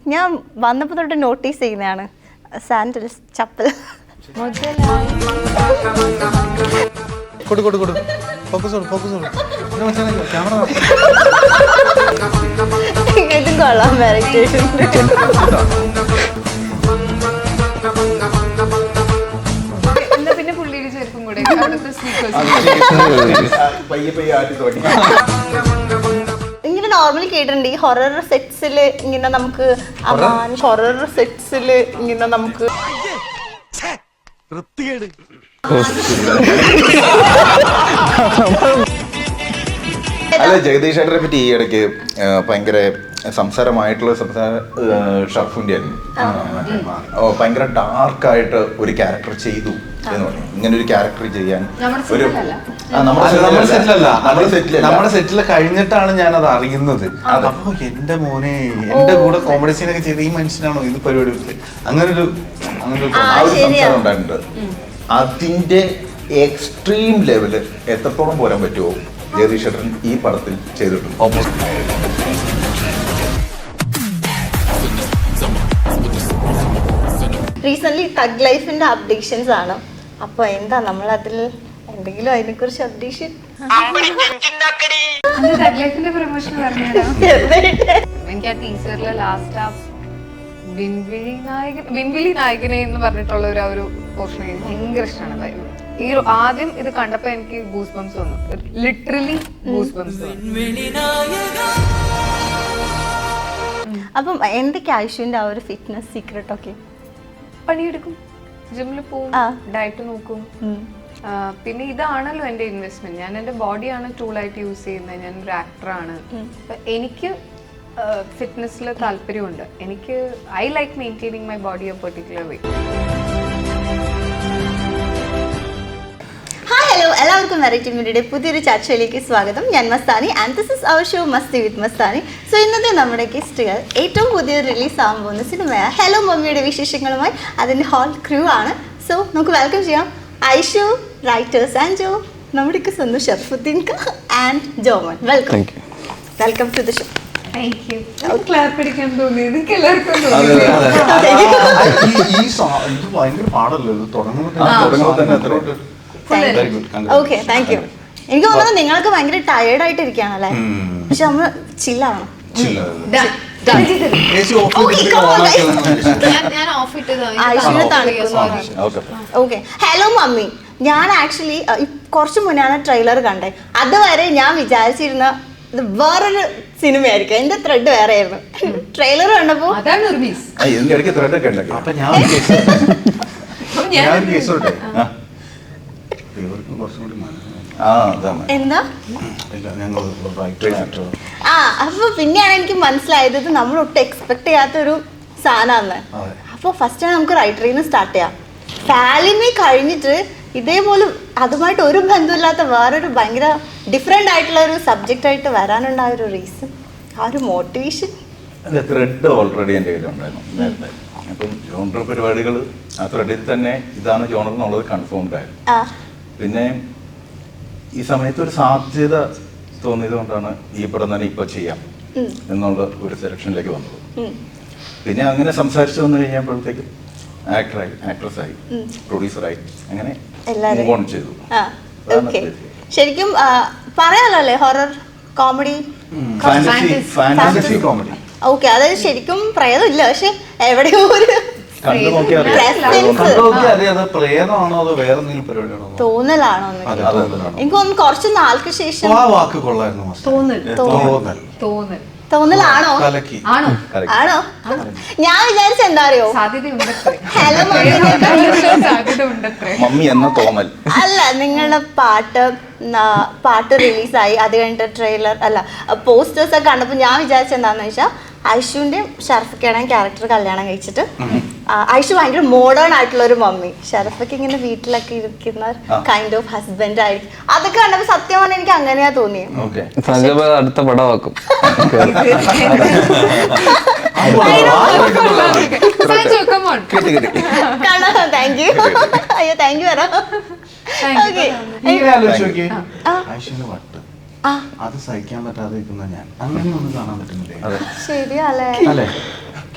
ഞാൻ വന്നപ്പോൾ തൊട്ട് നോട്ടീസ് ചെയ്യുന്നതാണ് സാൻഡൽസ് ചപ്പൽ. ഇതും കൊള്ളാം, മെറിറ്റേഷൻ. പിന്നെ പുള്ളിയുടെ ചെരുപ്പും കൂടെ ഇങ്ങനെ നോർമലി കേട്ടിട്ടുണ്ട് ഈ ഹൊറർ സെറ്റ്സിൽ ഇങ്ങനെ നമുക്ക് ഹൊറർ സെറ്റ്സിൽ ഇങ്ങനെ നമുക്ക് അല്ല, ജഗദീഷ് ചേട്ടനെ പറ്റി ഈ ഇടയ്ക്ക് ഭയങ്കര സംസാരമായിട്ടുള്ള ഷർഫിന്റെ ഭയങ്കര ഡാർക്കായിട്ട് ഒരു ക്യാരക്ടർ ചെയ്തു എന്ന് പറഞ്ഞു. ഇങ്ങനെ ഒരു ക്യാരക്ടർ ചെയ്യാൻ ഒരു നമ്മുടെ സെറ്റില് കഴിഞ്ഞിട്ടാണ് ഞാൻ അത് അറിയുന്നത്. അപ്പൊ എന്റെ മോനെ എന്റെ കൂടെ കോമഡി സീനൊക്കെ ചെയ്ത് ഈ മനുഷ്യനാണോ ഇത് പരിപാടി അങ്ങനൊരു സംസാരം ഉണ്ടായിട്ടുണ്ട്. അതിന്റെ എക്സ്ട്രീം ലെവല് എത്രത്തോളം പോരാൻ പറ്റുമോ ജഗദീഷ് ചേട്ടൻ ഈ പടത്തിൽ ചെയ്തിട്ടുണ്ട്. റീസെന്റ് തഗ് ലൈഫിന്റെ അപ്ഡേഷൻസ് ആണ്. അപ്പൊ എന്താ നമ്മൾ അതിൽ എന്തെങ്കിലും അതിനെ കുറിച്ച് അപ്ഡേഷൻ? പ്രൊമോഷൻ പറഞ്ഞാലോ? എനിക്ക് ആ ടീച്ചറിലെ ലാസ്റ്റ് ആ വിൻവിളി നായകനെ എന്ന് പറഞ്ഞിട്ടുള്ള ഒരു പോർഷൻ എനിക്ക് ഭയങ്കര ഇഷ്ടമാണ്. ഈ ആദ്യം ഇത് കണ്ടപ്പോ എനിക്ക് ഗൂസ് ബംസ് വന്നു, ലിറ്ററലി ഗൂസ് ബംസ് വന്നു. അപ്പം എന്തൊക്കെ ആയുഷിന്റെ ആ ഒരു ഫിറ്റ്നസ് സീക്രട്ട് ഒക്കെ? പണിയെടുക്കും, ജിമ്മിൽ പോവും, ഡയറ്റ് നോക്കും. പിന്നെ ഇതാണല്ലോ എന്റെ ഇൻവെസ്റ്റ്മെന്റ്. ഞാൻ എന്റെ ബോഡിയാണ് ടൂളായിട്ട് യൂസ് ചെയ്യുന്നത്. ഞാൻ ഒരു ആക്ടറാണ്. എനിക്ക് ഫിറ്റ്നസ്സിൽ താല്പര്യമുണ്ട്. എനിക്ക് I like maintaining my body a particular way. Hi, hello, എല്ലാവർക്കും വെറൈറ്റി മീഡിയയുടെ പുതിയൊരു ചർച്ചയിലേക്ക് സ്വാഗതം. ഞാൻ Mastani and this is our show Masti with Mastani. So ഇന്നത്തെ നമ്മുടെ ഗസ്റ്റുകൾ ഏറ്റവും പുതിയ റിലീസ് ആകാൻ പോകുന്ന സിനിമയായ ഹലോ മമ്മിയുടെ വിശേഷങ്ങളുമായി അതിൻ്റെ ഹോൾ ക്രൂ ആണ്. സോ നമുക്ക് വെൽക്കം ചെയ്യാം ഐഷു, റൈറ്റേഴ്സ് ആൻഡ് ജോ, നമ്മുടെ സ്വന്തം Sharafudheen and Jomon. Welcome welcome to the show. ഭയങ്കര പാടല്ലോ ഇത് തുടങ്ങുമ്പോൾ തന്നെ. Okay, thank you. എനിക്ക് തോന്നുന്നത് നിങ്ങൾക്ക് ഭയങ്കര ടയേർഡ് ആയിട്ട് ഇരിക്കുകയാണല്ലേ? പക്ഷെ നമ്മൾ ചില്ലാണ്. Okay, hello mummy. ഞാൻ ആക്ച്വലി കുറച്ച് മുന്നാണ് ട്രെയിലർ കണ്ടേ. അതുവരെ ഞാൻ വിചാരിച്ചിരുന്ന ഇത് വേറൊരു സിനിമയായിരിക്കും. എന്റെ ത്രെഡ് വേറെ ആയിരുന്നു. ട്രെയിലർ കണ്ടപ്പോ എന്താ അപ്പൊ പിന്നെയാണ് എനിക്ക് മനസ്സിലായത് ഇത് നമ്മൾ ഒട്ടും എക്സ്പെക്ട് ചെയ്യാത്തൊരു സാധനമാണ്. അപ്പോൾ ഫസ്റ്റ് നമുക്ക് റൈറ്ററിന്ന് സ്റ്റാർട്ട് ചെയ്യാം. ഫാലിമി കഴിഞ്ഞിട്ട് ഇതേപോലെ അതുമായിട്ട് ഒരു ബന്ധമില്ലാത്ത വേറൊരു ഭയങ്കര ഡിഫറെൻ്റ് ആയിട്ടുള്ള ഒരു സബ്ജക്റ്റ് ആയിട്ട് വരാനുണ്ടായ ഒരു റീസൺ, ആ ഒരു മോട്ടിവേഷൻ? ത്രെഡ് ഓൾറെഡി എൻ്റെ കയ്യിലുണ്ടായിരുന്നു നേരത്തെ. അപ്പം ജോണർ പരിപാടികൾ ആ ത്രെഡിൽ തന്നെ ഇതാണ് ജോണർ എന്നുള്ളത് കൺഫേംഡ് ആയിരുന്നു. പിന്നെ ഈ സമയത്ത് ഒരു സാധ്യത തോന്നിയത് കൊണ്ടാണ് ഈ പടം തന്നെ ഇപ്പൊ ചെയ്യാം എന്നുള്ള ഒരു സെലക്ഷനിലേക്ക് വന്നത്. പിന്നെ അങ്ങനെ സംസാരിച്ചു വന്നു കഴിഞ്ഞപ്പോഴത്തേക്ക് ആക്ടറായി, ആക്ട്രസ്സായി, പ്രൊഡ്യൂസറായി, അങ്ങനെ മൂവ് ചെയ്തു. ശരിക്കും പറയാലോ അല്ലേ, horror comedy, fantasy comedy. Okay, അതായത് ശരിക്കും പ്രേതമില്ല, പക്ഷെ എവിടെയോ ഒരു തോന്നലാണോ? എനിക്ക് തോന്നുന്നു കുറച്ച് നാൾക്ക് ശേഷം തോന്നലാണോ? ആണോ? ഞാൻ വിചാരിച്ച എന്താ അറിയോ, ഹലോ മമ്മി എന്ന തോന്നൽ അല്ല, നിങ്ങളുടെ പാട്ട് റിലീസായി, അത് കഴിഞ്ഞിട്ട് ട്രെയിലർ അല്ല പോസ്റ്റേഴ്സ് ഒക്കെ കണ്ടപ്പോൾ ഞാൻ വിചാരിച്ച എന്താന്ന് വെച്ചാൽ ഐഷുവിന്റെയും ഷർഫിക്കയുടെയും ക്യാരക്ടർ കല്യാണം കഴിച്ചിട്ട് ഐഷു ഭയങ്കര മോഡേൺ ആയിട്ടുള്ള ഒരു മമ്മി, ഷർഫക്ക് ഇങ്ങനെ വീട്ടിലൊക്കെ ഇരിക്കുന്ന കൈൻഡ് ഓഫ് ഹസ്ബൻഡ് ആയിരിക്കും. അതൊക്കെ കണ്ടപ്പോൾ സത്യം പറഞ്ഞാൽ എനിക്ക് അങ്ങനെയാ തോന്നിയത്. അടുത്ത പടമാക്കും. Thank you. അയ്യോ, താങ്ക് യു പറ. അത് സഹിക്കാൻ പറ്റാതെ ഞാൻ അങ്ങനെ ഒന്നും കാണാൻ പറ്റുന്നില്ലേ? ശരിയല്ലേ?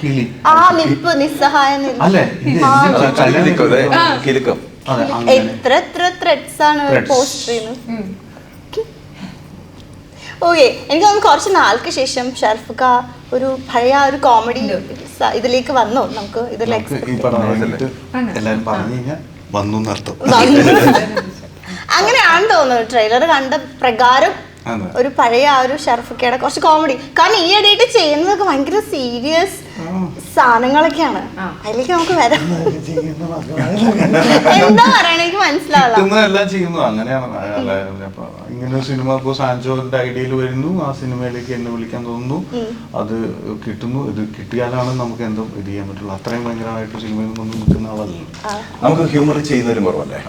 കിളി ആ നിൽപ്പ് നിസ്സഹായ നിൽപ്പ്. അല്ലേ ഇത് ആ. കിലുക്കം അതെ അങ്ങനെ എത്ര ത്രെഡ്സ് ആണ് Threads. പോസ്റ്ററിന്. ഓക്കെ എനിക്ക് തോന്നുന്നു കുറച്ച് നാൾക്ക് ശേഷം ഷർഫുക ഒരു പഴയ ഒരു കോമഡി ഇതിലേക്ക് വന്നോ നമുക്ക് ഇതിലേക്ക് നമുക്ക് ഈ പടം ഇറങ്ങിയിട്ട് എല്ലാരും പറഞ്ഞു കഴിഞ്ഞാൽ വന്നു എന്നർത്ഥം. അങ്ങനെയാണെന്ന് തോന്നുന്നു ട്രെയിലർ കണ്ട പ്രകാരം അതെ. ഒരു പഴയ ആ ഒരു ഷർഫുക്കയുടെ കുറച്ച് കോമഡി. കാരണം ഈ ഇടയായിട്ട് ചെയ്യുന്നതൊക്കെ ഭയങ്കര സീരിയസ് സാധനങ്ങളൊക്കെയാണ്. അതിലേക്ക് നമുക്ക് വരാം. എന്താ പറയണ എനിക്ക് മനസ്സിലാവില്ല. കിട്ടുന്നതെല്ലാം ചെയ്യുന്നു അങ്ങനെയാണ്. അപ്പൊ ഇങ്ങനെ സിനിമ ഇപ്പോൾ സാൻജോന്റെ ഐഡിയയിൽ വരുന്നു, ആ സിനിമയിലേക്ക് എന്നെ വിളിക്കാൻ തോന്നുന്നു, അത് കിട്ടുന്നു. ഇത് കിട്ടിയാലാണ് നമുക്ക് എന്തോ ഇത് ചെയ്യാൻ പറ്റുള്ളൂ. അത്രയും ഭയങ്കരമായിട്ട് സിനിമയിൽ ഒന്നും നിൽക്കുന്ന ആളല്ലോ. നമുക്ക് ഹ്യൂമർ ചെയ്യുന്നതിലും കുറവല്ലേ?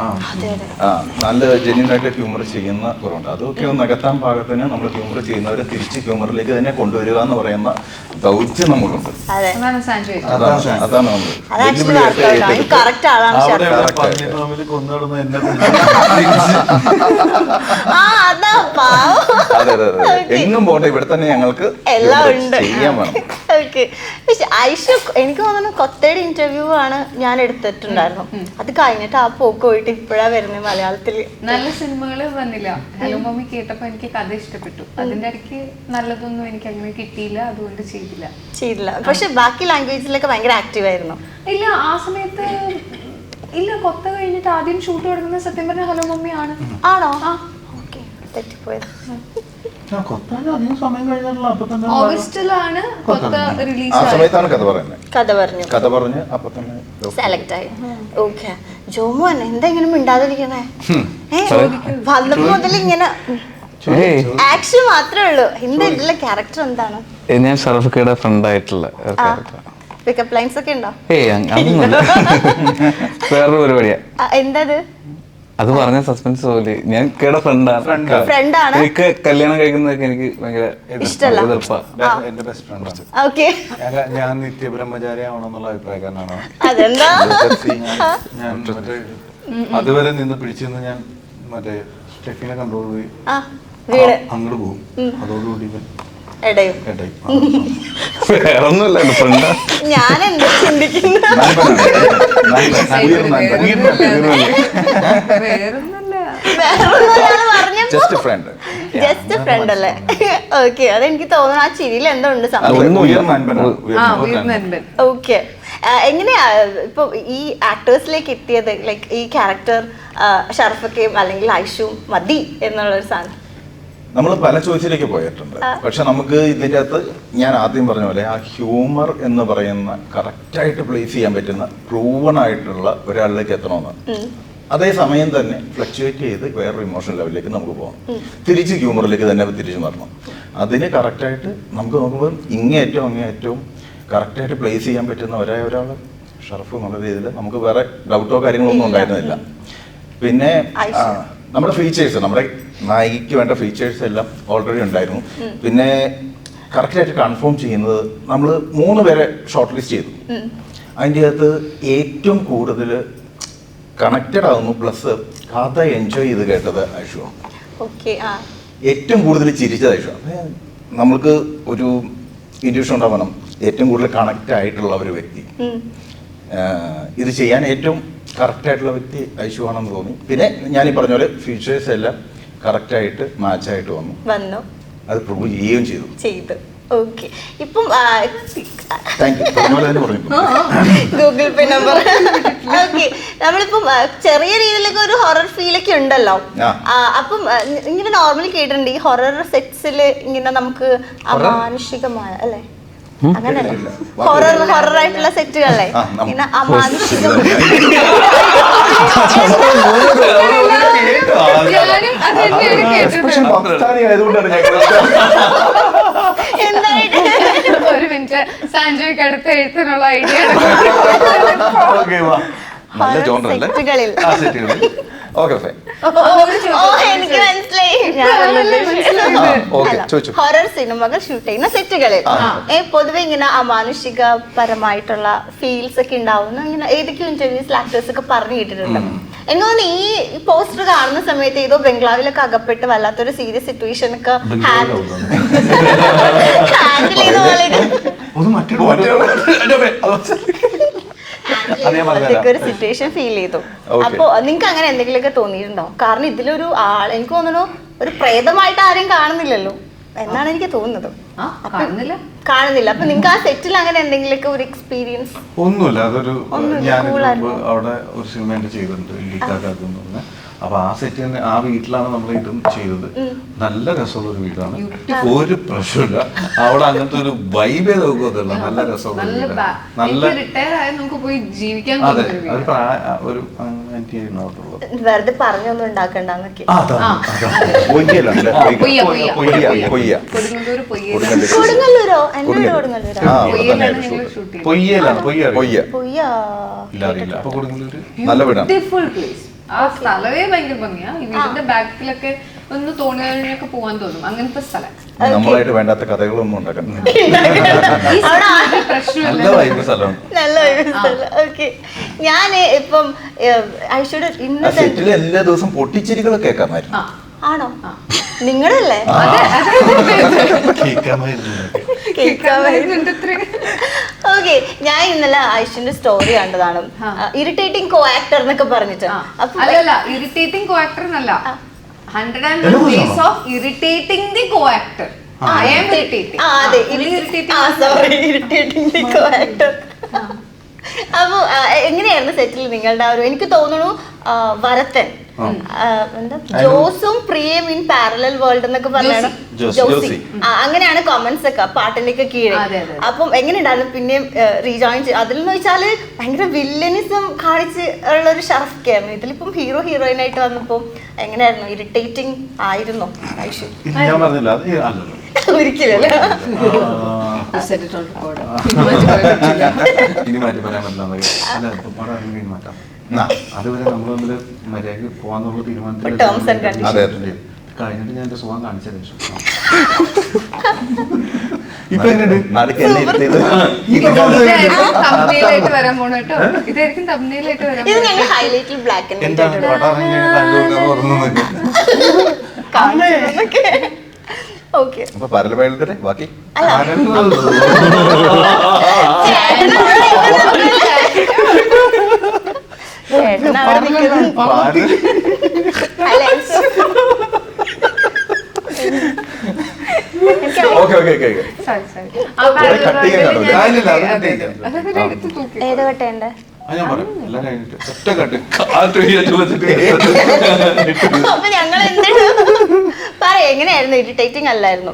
നല്ല ജെന്യൂൻ ആയിട്ട് ഹ്യൂമർ ചെയ്യുന്ന കുറവുണ്ട്. അതൊക്കെ ഒന്ന് നികത്താൻ പാകത്തിന് നമ്മൾ ഹ്യൂമർ ചെയ്യുന്നവരെ തിരിച്ച് ഹ്യൂമറിലേക്ക് തന്നെ കൊണ്ടുവരിക എന്ന് പറയുന്ന ദൗത്യം നമുക്കുണ്ട്. അതെ അതാണ് സാൻജോ. അതാണ് നമ്മൾ അത് ആക്ച്വലി കറക്റ്റ് ആളാണ് അവിടെ ഷർഫുക്ക. പറഞ്ഞിട്ട് കൊണ്ടുനടന്ന് എന്നെ ആ അതാ പാവം. അതെ അതെ അതെ എങ്ങും പോട്ടെ ഇവിടെ തന്നെ ഞങ്ങൾക്ക് എല്ലാം humor ഉണ്ട്. ചെയ്യാൻ വേണം. ഓക്കെ പക്ഷെ ഐഷ എനിക്ക് തോന്നുന്നു കൊത്തയുടെ ഇന്റർവ്യൂ ആണ് ഞാൻ എടുത്തിട്ടുണ്ടായിരുന്നു. അത് കഴിഞ്ഞിട്ട് ആ പോക്ക് പോയിട്ട് ഇപ്പഴാ വരുന്നത് മലയാളത്തില്. നല്ല സിനിമകൾ വന്നില്ല. ഹലോ മമ്മി കേട്ടപ്പോ എനിക്ക് കഥ ഇഷ്ടപ്പെട്ടു. അതിന്റെ ഇടയ്ക്ക് നല്ലതൊന്നും എനിക്ക് അങ്ങനെ കിട്ടിയില്ല, അതുകൊണ്ട് ചെയ്തില്ല. പക്ഷെ ബാക്കി ലാംഗ്വേജിലൊക്കെ ഭയങ്കര ആക്റ്റീവ് ആയിരുന്നു. ഇല്ല ആ സമയത്ത് ഇല്ല. കൊത്ത കഴിഞ്ഞിട്ട് ആദ്യം ഷൂട്ട് തുടങ്ങുന്ന സത്യം പറഞ്ഞ ഹലോ മമ്മി ആണ്. ആണോ? ഓക്കെ തെറ്റിപ്പോയത്. സമയം കഴിഞ്ഞാൽ അപ്പൊ തന്നെ ഓഗസ്റ്റിലാണ് കൊത്ത റിലീസ് ആ ആയത്. സമയത്താണ് കഥ പറയുന്നത്. കഥ പറഞ്ഞു അപ്പൊ തന്നെ സെലക്ട് ആയി. ഓക്കെ ജോമോൻ എന്താ ഇങ്ങനെ മിണ്ടാതിരിക്കുന്നേ? വന്നപ്പോ മുതൽ ഇങ്ങനെ ആക്ഷൻ മാത്രമേ ഉള്ളൂ. എന്താ ഇതിലെ ക്യാരക്ടർ എന്താണ്? ഞാൻ ഷർഫുക്കയുടെ ഫ്രണ്ട് ആയിട്ടുള്ള ക്യാരക്ടർ. പിക്കപ്പ് ലൈൻസ് ഒക്കെ ഉണ്ടോ? അതൊന്നുമില്ല. വേറൊരു പരിപാടിയാ. എന്താ അത് പറഞ്ഞ സസ്പെൻസ് പോലെ. ഞാൻ കേടെ ഫ്രണ്ടാണ്. ഫ്രണ്ടാണ്. എനിക്ക് കല്യാണം കഴിക്കുന്നതൊക്കെ എനിക്ക് ഭയങ്കര ഇഷ്ടല്ല. എന്റെ ബെസ്റ്റ് ഫ്രണ്ട്. ഓക്കെ ഞാൻ നിത്യബ്രഹ്മചാരി ആവണമെന്നുള്ള അഭിപ്രായക്കാരനാണ്. അതെന്താ? ഞാൻ മറ്റേ അതുവരെ നിന്ന് പിടിച്ചിരുന്ന് ഞാൻ മറ്റേ സ്റ്റെഫിനെ കൺട്രോൾ പോയി ആ വീട് അങ്ങോട്ട് പോകും. അതോടുകൂടി ഇവൻ എടയും ഇടയും. വേറൊന്നുമില്ല ഫ്രണ്ടാ. ഞാൻ എന്താ ചിന്തിക്കുന്നു? വേറൊന്നുമല്ല. Just friend. ജസ്റ്റ് ഫ്രണ്ട് അല്ലേ? ഓക്കെ അതെനിക്ക് തോന്നുന്നു ആ ചിരിയിൽ എന്തോ ഉണ്ട് സംഭവം. ഉയർന്നൻപൻ. ഓക്കെ എങ്ങനെയാ ഇപ്പൊ ഈ ആക്ടേഴ്സിലേക്ക് എത്തിയത്? ലൈക്ക് ഈ ക്യാരക്ടർ ഷർഫക്കയും അല്ലെങ്കിൽ ഐഷുവും മതി എന്നുള്ളൊരു സാധനം. നമ്മൾ പല ചോയ്സിലേക്ക് പോയിട്ടുണ്ട്. പക്ഷെ നമുക്ക് ഇതിൻ്റെ അകത്ത് ഞാൻ ആദ്യം പറഞ്ഞ പോലെ ആ ഹ്യൂമർ എന്ന് പറയുന്ന കറക്റ്റായിട്ട് പ്ലേസ് ചെയ്യാൻ പറ്റുന്ന പ്രൂവൺ ആയിട്ടുള്ള ഒരാളിലേക്ക് എത്തണമെന്ന്. അതേ സമയം തന്നെ ഫ്ലക്ച്വേറ്റ് ചെയ്ത് വേറൊരു ഇമോഷണൽ ലെവലിലേക്ക് നമുക്ക് പോകണം. തിരിച്ച് ഹ്യൂമറിലേക്ക് തന്നെ തിരിച്ചു വരണം. അതിന് കറക്റ്റായിട്ട് നമുക്ക് നോക്കുമ്പോൾ അങ്ങേയറ്റവും കറക്റ്റായിട്ട് പ്ലേസ് ചെയ്യാൻ പറ്റുന്ന ഒരാൾ ഷർഫ് എന്നുള്ള രീതിയിൽ നമുക്ക് വേറെ ഡൗട്ടോ കാര്യങ്ങളോ ഒന്നും ഉണ്ടായിരുന്നില്ല. പിന്നെ നമ്മുടെ ഫീച്ചേഴ്സ്, നമ്മുടെ നായികയ്ക്ക് വേണ്ട ഫീച്ചേഴ്സ് എല്ലാം ഓൾറെഡി ഉണ്ടായിരുന്നു. പിന്നെ കറക്റ്റായിട്ട് കൺഫേം ചെയ്യുന്നത് നമ്മൾ 3 പേരെ ഷോർട്ട് ലിസ്റ്റ് ചെയ്തു. അതിൻ്റെ അകത്ത് ഏറ്റവും കൂടുതൽ കണക്റ്റഡ് ആകുന്നു പ്ലസ് കഥ എൻജോയ് ചെയ്ത് കേട്ടത് ഐഷുവാണ്. ഏറ്റവും കൂടുതൽ ചിരിച്ചത് ഐഷുവാണ്. നമ്മൾക്ക് ഒരു ഇൻഡ്യൂഷൻ ഉണ്ടാവണം ഏറ്റവും കൂടുതൽ കണക്റ്റ് ആയിട്ടുള്ള ഒരു വ്യക്തി, ഇത് ചെയ്യാൻ ഏറ്റവും കറക്റ്റ് ആയിട്ടുള്ള വ്യക്തി ഐഷുവാണെന്ന് തോന്നി. പിന്നെ ഞാൻ ഈ പറഞ്ഞ പോലെ ഫീച്ചേഴ്സ് എല്ലാം കറക്റ്റായിട്ട് മാച്ചായിട്ട് വന്നു. അത് പ്രൂവ് ചെയ്യുകയും ചെയ്തു. ഓക്കെ ഇപ്പം പറഞ്ഞു ഗൂഗിൾ പേ നമ്പർ. ഓക്കെ നമ്മളിപ്പം ചെറിയ രീതിയിലൊക്കെ ഒരു ഹൊറർ ഫീലൊക്കെ ഉണ്ടല്ലോ. അപ്പം ഇങ്ങനെ നോർമലി കേട്ടിട്ടുണ്ട് ഈ ഹൊറർ സെറ്റ്സിൽ ഇങ്ങനെ നമുക്ക് അമാനുഷികമായ അല്ലേ അങ്ങനല്ല ഹൊറർ ആയിട്ടുള്ള സെറ്റുകളല്ലേ ഇങ്ങനെ അമാനുഷികമായ ഒരു മിനിറ്റ് സാൻജോയ്ക്ക് അടുത്ത് എഴുത്തിനുള്ള ഐഡിയ സെറ്റുകളിൽ എനിക്ക് മനസ്സിലായി ഹൊറർ സിനിമകൾ ഷൂട്ട് ചെയ്യുന്ന സെറ്റുകളിൽ പൊതുവെ ഇങ്ങനെ അമാനുഷികപരമായിട്ടുള്ള ഫീൽസ് ഒക്കെ ഉണ്ടാവുന്ന ഇങ്ങനെ ഏതൊക്കെയോ ഇന്റർവ്യൂസിൽ ആക്ടേഴ്സ് ഒക്കെ പറഞ്ഞു കേട്ടിട്ടുണ്ട്. എനിക്ക് തോന്നുന്നു ഈ പോസ്റ്റർ കാണുന്ന സമയത്ത് ഏതോ ബംഗ്ലാവിലൊക്കെ അകപ്പെട്ട് വല്ലാത്തൊരു സീരിയസ് സിറ്റുവേഷൻ ഒക്കെ ഹാൻഡിൽ ചെയ്ത പോലെ ഒന്ന് മറ്റേ അത് ഞാൻ പറഞ്ഞുതരാം. അതൊക്കെ ഒരു സിറ്റുവേഷൻ ഫീൽ ചെയ്തു. Okay. അപ്പൊ നിങ്ങൾക്ക് അങ്ങനെ എന്തെങ്കിലുമൊക്കെ തോന്നിയിട്ടുണ്ടോ? കാരണം ഇതിലൊരു ആൾ എനിക്ക് തോന്നുന്നു ഒരു പ്രേതമായിട്ട് ആരെയും കാണുന്നില്ലല്ലോ എന്നാണ് എനിക്ക് തോന്നുന്നത്. കാണുന്നില്ല. അപ്പൊ നിങ്ങൾക്ക് ആ സെറ്റിൽ അങ്ങനെ എന്തെങ്കിലുമൊക്കെ ഒരു എക്സ്പീരിയൻസ്? ഒന്നുമില്ല, അതൊരു ഞാൻ cool ആയിരുന്നു. അവിടെ ഒരു സിനിമ ചെയ്തിട്ടുണ്ട് ഇല്ലിക്കാക്കാക്കുന്നു പറഞ്ഞ. അപ്പൊ ആ സെറ്റ് തന്നെ ആ വീട്ടിലാണ് നമ്മൾ ഇതും ചെയ്തത്. നല്ല രസമുള്ള ഒരു വീടാണ്, ഒരു പ്രശ്നമില്ല. അവിടെ അങ്ങനത്തെ ഒരു വൈബേ നോക്കുന്നില്ല. നല്ല രസമുള്ള വീടാണ്. നല്ല അതെ ഒരു വെറുതെ പറഞ്ഞൊന്നും ഉണ്ടാക്കണ്ടെന്നൊക്കെ. കൊടുങ്ങല്ലൂരോ? എന്റെ കൊടുങ്ങല്ലൂരോ? പൊയ്യലാണ് പൊയ്യ പൊയ്യാ. ഇല്ല അറിയില്ല. അപ്പൊ കൊടുങ്ങല്ലൂര് നല്ല വീടാണ്. ആ സ്ഥലമേ ഭയങ്കര ഭംഗിയാ. ഈ വീടിന്റെ ബാക്കിലൊക്കെ ഒന്ന് തോണിയൊക്കെ പോവാൻ തോന്നും. അങ്ങനത്തെ സ്ഥലം. നമ്മളായിട്ട് വേണ്ടാത്ത കഥകളൊന്നും ഉണ്ടാക്കാൻ നല്ല വൈബ് സ്ഥലമാണ്. നല്ല ഓക്കെ. ഞാൻ ഇപ്പം ഐശ്വര്യ ഇന്നത്തെ സെറ്റിൽ എല്ലാ ദിവസം പൊട്ടിച്ചിരികളൊക്കെ കേൾക്കാമായിരുന്നു. ആണോ? നിങ്ങളല്ലേ? ഓക്കെ. ഞാൻ ഇന്നലെ ഐശ്വര്യ സ്റ്റോറി കണ്ടതാണ്, ഇറിറ്റേറ്റിംഗ് കോ ആക്ടർ എന്നൊക്കെ പറഞ്ഞിട്ട്. അല്ലല്ല, ഇറിറ്റേറ്റിംഗ് കോ ആക്ടർ എന്നല്ല, 101 Days of Irritating the Co-actor. I am irritating. അതെ, irritating the co-actor. അപ്പൊ എങ്ങനെയായിരുന്നു സെറ്റിൽ നിങ്ങളുടെ ഒരു, എനിക്ക് തോന്നുന്നു വരത്തൻ എന്താ ജോസും പ്രിയം ഇൻ പാരലൽ വേൾഡ് എന്നൊക്കെ പറഞ്ഞാണ് ജോസി, അങ്ങനെയാണ് കമന്റ്സ് ഒക്കെ പാട്ടിന്റെ ഒക്കെ കീഴെ. അപ്പം എങ്ങനെയുണ്ടായിരുന്നു പിന്നെയും റീജോയിൻ അതിൽ എന്ന് വെച്ചാല് ഭയങ്കര വില്ലനിസം കാണിച്ച് ഉള്ള ഒരു ഷറഫ്ക്കായിരുന്നു. ഇതിലിപ്പം ഹീറോ ഹീറോയിൻ ആയിട്ട് വന്നപ്പോ എങ്ങനെയായിരുന്നു? ഇറിറ്റേറ്റിംഗ് ആയിരുന്നോ ഐഷു? ഞാൻ പറഞ്ഞില്ല അത് അല്ലല്ലോ. ഒരിക്കലല്ലേ. ഇനി മാറ്റി പറയാൻ പറ്റില്ല. മാറ്റാം. അതുവരെ നമ്മൾ തമ്മില് മര്യാദക്ക് പോവാന്നുള്ള തീരുമാനത്തിൽ കഴിഞ്ഞിട്ട് ഞാൻ എന്റെ സുഖം കാണിച്ച ശേഷം ഇപ്പൊ തമ്മിലായിട്ട് വരാൻ പോണു കേട്ടോ. ഇതായിരിക്കും തമ്മിലായിട്ട് വരാൻ. ഇത് ഞങ്ങൾ ഹൈലൈറ്റിൽ ബ്ലാക്ക് ആൻഡ് എന്താണ് ഓക്കെ. അപ്പൊ പരലവേൾഡരെ ബാക്കി ഏത് വട്ടേണ്ട ഞാൻ പറയാം എല്ലാം കഴിഞ്ഞിട്ട് ഒറ്റ കട്ട് അപ്പൊ ഞങ്ങൾ എന്തിനു പറയാ? എങ്ങനെയായിരുന്നു? ഇറിറ്റേറ്റിംഗ് അല്ലായിരുന്നു?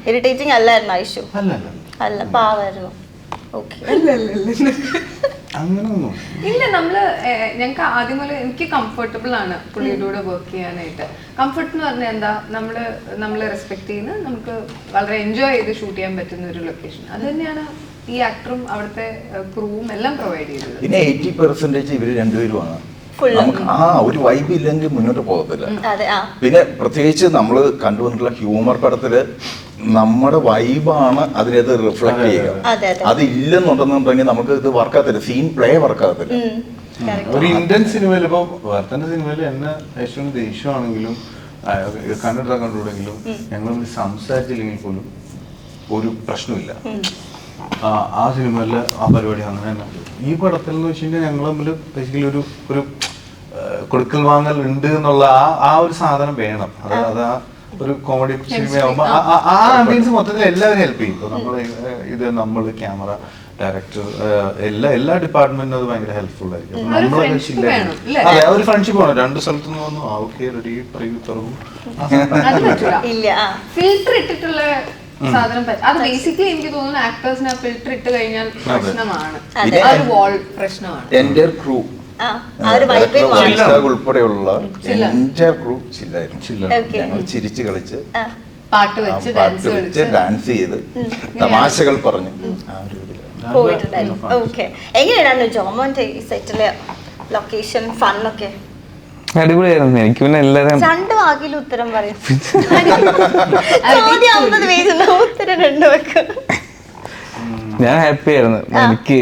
ഇറിറ്റേറ്റിംഗ് അല്ലായിരുന്നു ഐഷു? അല്ല, പാവായിരുന്നു. ഓക്കെ. അങ്ങനൊന്നും ഇല്ല, ഞങ്ങൾക്ക് ആദ്യം മുതൽ എനിക്ക് കംഫർട്ടബിൾ ആണ് പുള്ളിയുടെ കൂടെ വർക്ക് ചെയ്യാനായിട്ട്. കംഫർട്ട് എന്ന് പറഞ്ഞാൽ എന്താ, നമ്മളെ റെസ്പെക്ട് ചെയ്യുന്ന, നമുക്ക് വളരെ എൻജോയ് ചെയ്ത് ഷൂട്ട് ചെയ്യാൻ പറ്റുന്ന ഒരു ലൊക്കേഷൻ. അത് തന്നെയാണ് ഈ ആക്ടറും അവിടുത്തെ ക്രൂവും എല്ലാം പ്രൊവൈഡ് ചെയ്തത്. പിന്നെ 80% ഇവര് രണ്ടുപേരുമാണ്. നമുക്ക് ഒരു വൈബ് ഇല്ലെങ്കിൽ മുന്നോട്ട് പോകത്തില്ല. പിന്നെ പ്രത്യേകിച്ച് നമ്മൾ കണ്ടുവന്നിട്ടുള്ള ഹ്യൂമർ പടത്തില് നമ്മുടെ വൈബാണ് അതിനകത്ത് റിഫ്ലക്ട് ചെയ്യുക. അതില്ലെന്നുണ്ടെന്നുണ്ടെങ്കിൽ നമുക്ക് ഇത് വർക്കാകത്തില്ല, സീൻ പ്ലേ വർക്കാകത്തില്ല. ഒരു ഇന്ത്യൻ സിനിമയിൽ ഇപ്പൊ വർത്തന്റെ സിനിമയിൽ എന്നെ ഏറ്റവും ദേഷ്യമാണെങ്കിലും കണ്ടിട്ടെങ്കിലും ഞങ്ങൾ സംസാരിച്ചില്ലെങ്കിൽ പോലും ഒരു പ്രശ്നമില്ല. ആ സിനിമയില് ആ പരിപാടി അങ്ങനെ തന്നെ. ഈ പടത്തിൽ എന്ന് വെച്ച് കഴിഞ്ഞാൽ ഞങ്ങൾ തമ്മിൽ ബേസിക്കലി ഒരു കൊടുക്കൽ വാങ്ങൽ ഉണ്ട് എന്നുള്ള ആ ഒരു സാധനം വേണം. അത് ആ ഒരു കോമഡി സിനിമയാകുമ്പോൾ ആ ആംബിയൻസ് മൊത്തത്തിൽ എല്ലാവരും ഹെൽപ്പ് ചെയ്യും. നമ്മൾ ക്യാമറ, ഡയറക്ടർ, എല്ലാ ഡിപ്പാർട്ട്മെന്റിനും അത് ഭയങ്കര ഹെൽപ്ഫുൾ ആയിരിക്കും. അതെ, ഒരു ഫ്രണ്ട്ഷിപ്പ് വേണം. രണ്ട് സ്ഥലത്തുനിന്ന് വന്നു ഓക്കെ റെഡി പറയൂ തുറക്കും. ഫിൽറ്റർ ഇട്ടിട്ടുള്ള സാധനം അത് ബേസിക്കലി എനിക്ക് തോന്നുന്നു ആക്ടേഴ്സിന് ഫിൽറ്റർ ഇട്ട് കഴിഞ്ഞാൽ പ്രശ്നമാണ്, ഒരു വാൾ പ്രശ്നമാണ്. എന്റെ ക്രൂ ഉൾപ്പെടെയുള്ള എന്റെ ക്രൂ ചില്ലായിരുന്നു. ഞങ്ങൾ ചിരിച്ചു കളിച്ച് പാട്ട് വെച്ച് ഡാൻസ് ചെയ്ത് തമാശകൾ പറഞ്ഞു പോയിട്ടുണ്ടായിരുന്നു. ഓക്കെ. എങ്ങനെയാണ് ജോമോന്റെ ഈ സെറ്റിലെ ലൊക്കേഷൻ ഫണ്ണൊക്കെ? അടിപൊളിയായിരുന്നു. എനിക്ക് പിന്നെ എല്ലാരും 2 വാക്കിൽ ഉത്തരം പറയും. ചോദ്യം 50 പേജ്, ഉത്തരം 2 വാക്ക്. ഞാൻ ഹാപ്പി ആയിരുന്നു. എനിക്ക്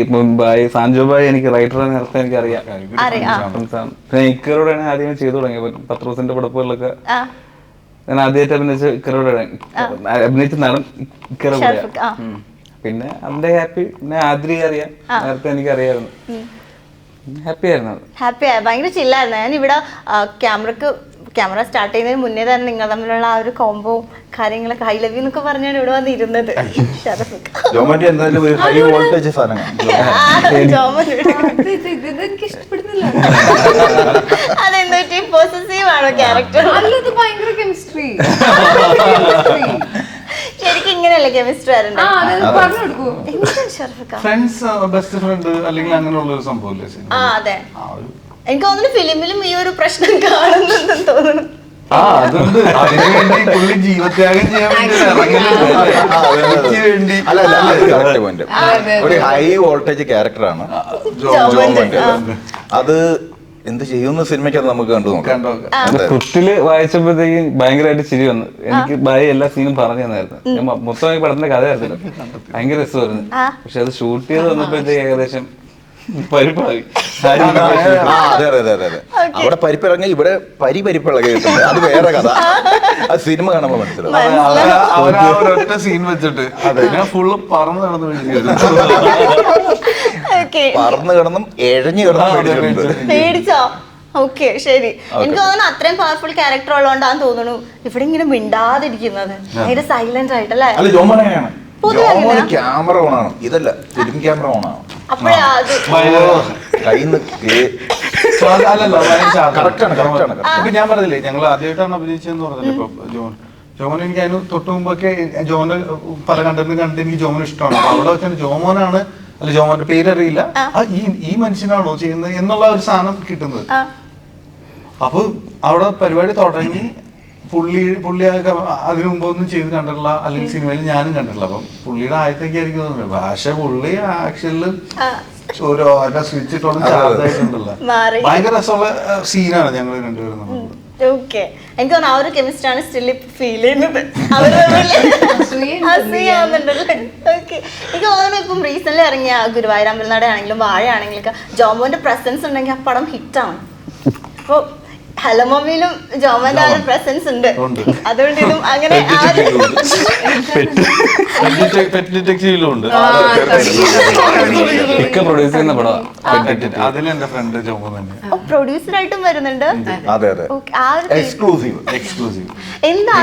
സാൻജോ ബായ് എനിക്ക് റൈറ്റർ നേരത്തെ എനിക്ക് അറിയാം. പിന്നെ ഇക്കറോടെയാണ് ആദ്യം ചെയ്തു തുടങ്ങിയത്. പത്രോസിന്റെ പടപ്പുകളിലൊക്കെ ഞാൻ ആദ്യമായിട്ട് അഭിനയിച്ച ഇക്കറോടെ അഭിനയിച്ച നടൻ ഇക്കറ കൂടെയാണ്. പിന്നെ അതിന്റെ ഹാപ്പി. പിന്നെ ആദ്രി അറിയാം, നേരത്തെ എനിക്ക് അറിയായിരുന്നു. ഹാപ്പി ആയിരുന്നു. ഹാപ്പി ആയ ഭയങ്കര ചില്ലായിരുന്നു. ഞാൻ ഇവിടെ ക്യാമറ സ്റ്റാർട്ട് ചെയ്യുന്നതിന് മുന്നേ തന്നെ നിങ്ങൾ തമ്മിലുള്ള ആ ഒരു കോംബോ കാര്യങ്ങളൊക്കെ ഹൈ ലവ് എന്നൊക്കെ പറഞ്ഞാണ് ഇവിടെ വന്നിരുന്നത്. ജോമന്റെ എന്തായാലും ഒരു ഹൈ വോൾട്ടേജ് സാധനം എനിക്ക് ഇഷ്ടപ്പെടുന്നില്ല. അതെന്താ പോസസീവ് ആണോ ക്യാരക്ടർ? അല്ലത് ഭയങ്കര കെമിസ്ട്രി. ശരിക്കും ഇങ്ങനെയല്ലേ കെമിസ്ട്രി ആയിരുന്നു? പറഞ്ഞു കൊടുക്കൂ. ഫ്രണ്ട്സ്, ബെസ്റ്റ് ഫ്രണ്ട് അല്ലെങ്കിൽ അങ്ങനെയുള്ള ഒരു സംഭവം. ആ അതെ, എനിക്ക് തോന്നുന്നു ഫിലിമിലും ഈ ഒരു പ്രശ്നം കാണുന്നുണ്ടെന്ന് തോന്നുന്നു. അതുകൊണ്ട് അതിനുവേണ്ടി പുള്ളി ജീവത്യാഗം ചെയ്യാൻ വേണ്ടി ഒരു ഹൈ വോൾട്ടേജ് ക്യാരക്ടറാണ് ജോമോന്റെ. അത് എന്ത് ചെയ്യുന്ന സിനിമയ്ക്ക് അത് നമുക്ക് കണ്ടു നോക്കാം. കുട്ടില് വായിച്ചപ്പോഴത്തേക്കും ഭയങ്കരമായിട്ട് ചിരി വന്നു. എനിക്ക് ബായി എല്ലാ സീനും പറഞ്ഞു തന്നായിരുന്നു. ഞാൻ മൊത്തം ഈ പടത്തിന്റെ കഥ ആയിരുന്നില്ല, ഭയങ്കര രസമായിരുന്നു. പക്ഷെ അത് ഷൂട്ട് ചെയ്ത് വന്നപ്പോഴത്തേക്ക് ഏകദേശം പരിപ്പായി. അതെ അതെ അതെ അതെ, അവിടെ പരിപ്പിറങ്ങി ഇവിടെ പരിപ്പിളകി കിട്ടുന്നത് അത് വേറെ കഥ. അത് സിനിമ കാണുമ്പോൾ മനസ്സിലാവും. ഒരൊറ്റ സീൻ വെച്ചിട്ട് ഞാൻ ഫുള്ള് പറന്ന് നടന്നു പറന്ന് കിടന്നും എഴഞ്ഞു കിടന്നും പേടിച്ചോ? ഓക്കെ, ശരി. എനിക്ക് തോന്നുന്നു അത്രയും പവർഫുൾ ക്യാരക്ടർ ഉള്ളതുകൊണ്ടാന്ന് തോന്നുന്നു ഇവിടെ ഇങ്ങനെ മിണ്ടാതിരിക്കുന്നത്, ഭയങ്കര സൈലന്റ് ആയിട്ടല്ലേ? അല്ല, ജോമോൻ അങ്ങനെയാണ്. ജോമോന് ക്യാമറ ഓണാണ്, ഇതല്ല ഫിലിം ക്യാമറ ഓണാണ്. അപ്പോഴേ അത് കയ്യിന്ന് ഇപ്പൊ ഞാൻ പറഞ്ഞില്ലേ ഞങ്ങൾ ആദ്യമായിട്ടാണ് അഭിനയിച്ചതെന്ന് പറഞ്ഞില്ലേ. ഇപ്പൊ ജോമോൻ എനിക്ക് അതിന് തൊട്ട് മുമ്പൊക്കെ ജോമോന്റെ പല കണ്ടന്റ് കണ്ടിട്ട് എനിക്ക് ജോമോൻ ഇഷ്ടമാണ്. അപ്പൊ അവിടെ വെച്ചാൽ ജോമോനാണ്, അല്ല ജോമോന്റെ പേരറിയില്ല, ഈ മനുഷ്യനാണോ ചെയ്യുന്നത് എന്നുള്ള ഒരു സാധനം കിട്ടുന്നത്. അപ്പൊ അവിടെ പരിപാടി തുടങ്ങി പുള്ളിയൊക്കെ അതിനു മുമ്പ് ഒന്നും ചെയ്ത് കണ്ടിട്ടില്ല, അല്ലെങ്കിൽ സിനിമയിൽ ഞാനും കണ്ടിട്ടില്ല. അപ്പം പുള്ളിയുടെ ആയത്തൊക്കെ ആയിരിക്കും തോന്നുന്നത്. പക്ഷെ പുള്ളി ആക്ഷനില് ഓരോ സ്വിച്ച് ഇട്ടോളം ചാർജ് ആയിട്ടുണ്ടല്ലോ. ഭയങ്കര രസമുള്ള സീനാണ് ഞങ്ങൾ രണ്ടുപേരും നമ്മൾ. ഓക്കെ, എനിക്ക് തോന്നുന്നു ആ ഒരു കെമിസ്ട്രി ആണ് സ്റ്റിൽ ഫീൽ ചെയ്യുന്നത്. എനിക്ക് തോന്നുന്നു ഇപ്പം റീസെന്റ് ഇറങ്ങിയ ഗുരുവായൂർ അമ്പലനട ആണെങ്കിലും വാഴ ആണെങ്കിലും ജോമോന്റെ പ്രസൻസ് ഉണ്ടെങ്കിൽ ആ പടം ഹിറ്റാണ്. അപ്പൊ ഹലോ മമ്മിയിലും ജോമോന്റെ ആ ഒരു പ്രസൻസ് ഉണ്ട്, അതുകൊണ്ട് ഇതും അങ്ങനെ പ്രൊഡ്യൂസർ ആയിട്ടും വരുന്നുണ്ട്. എന്താ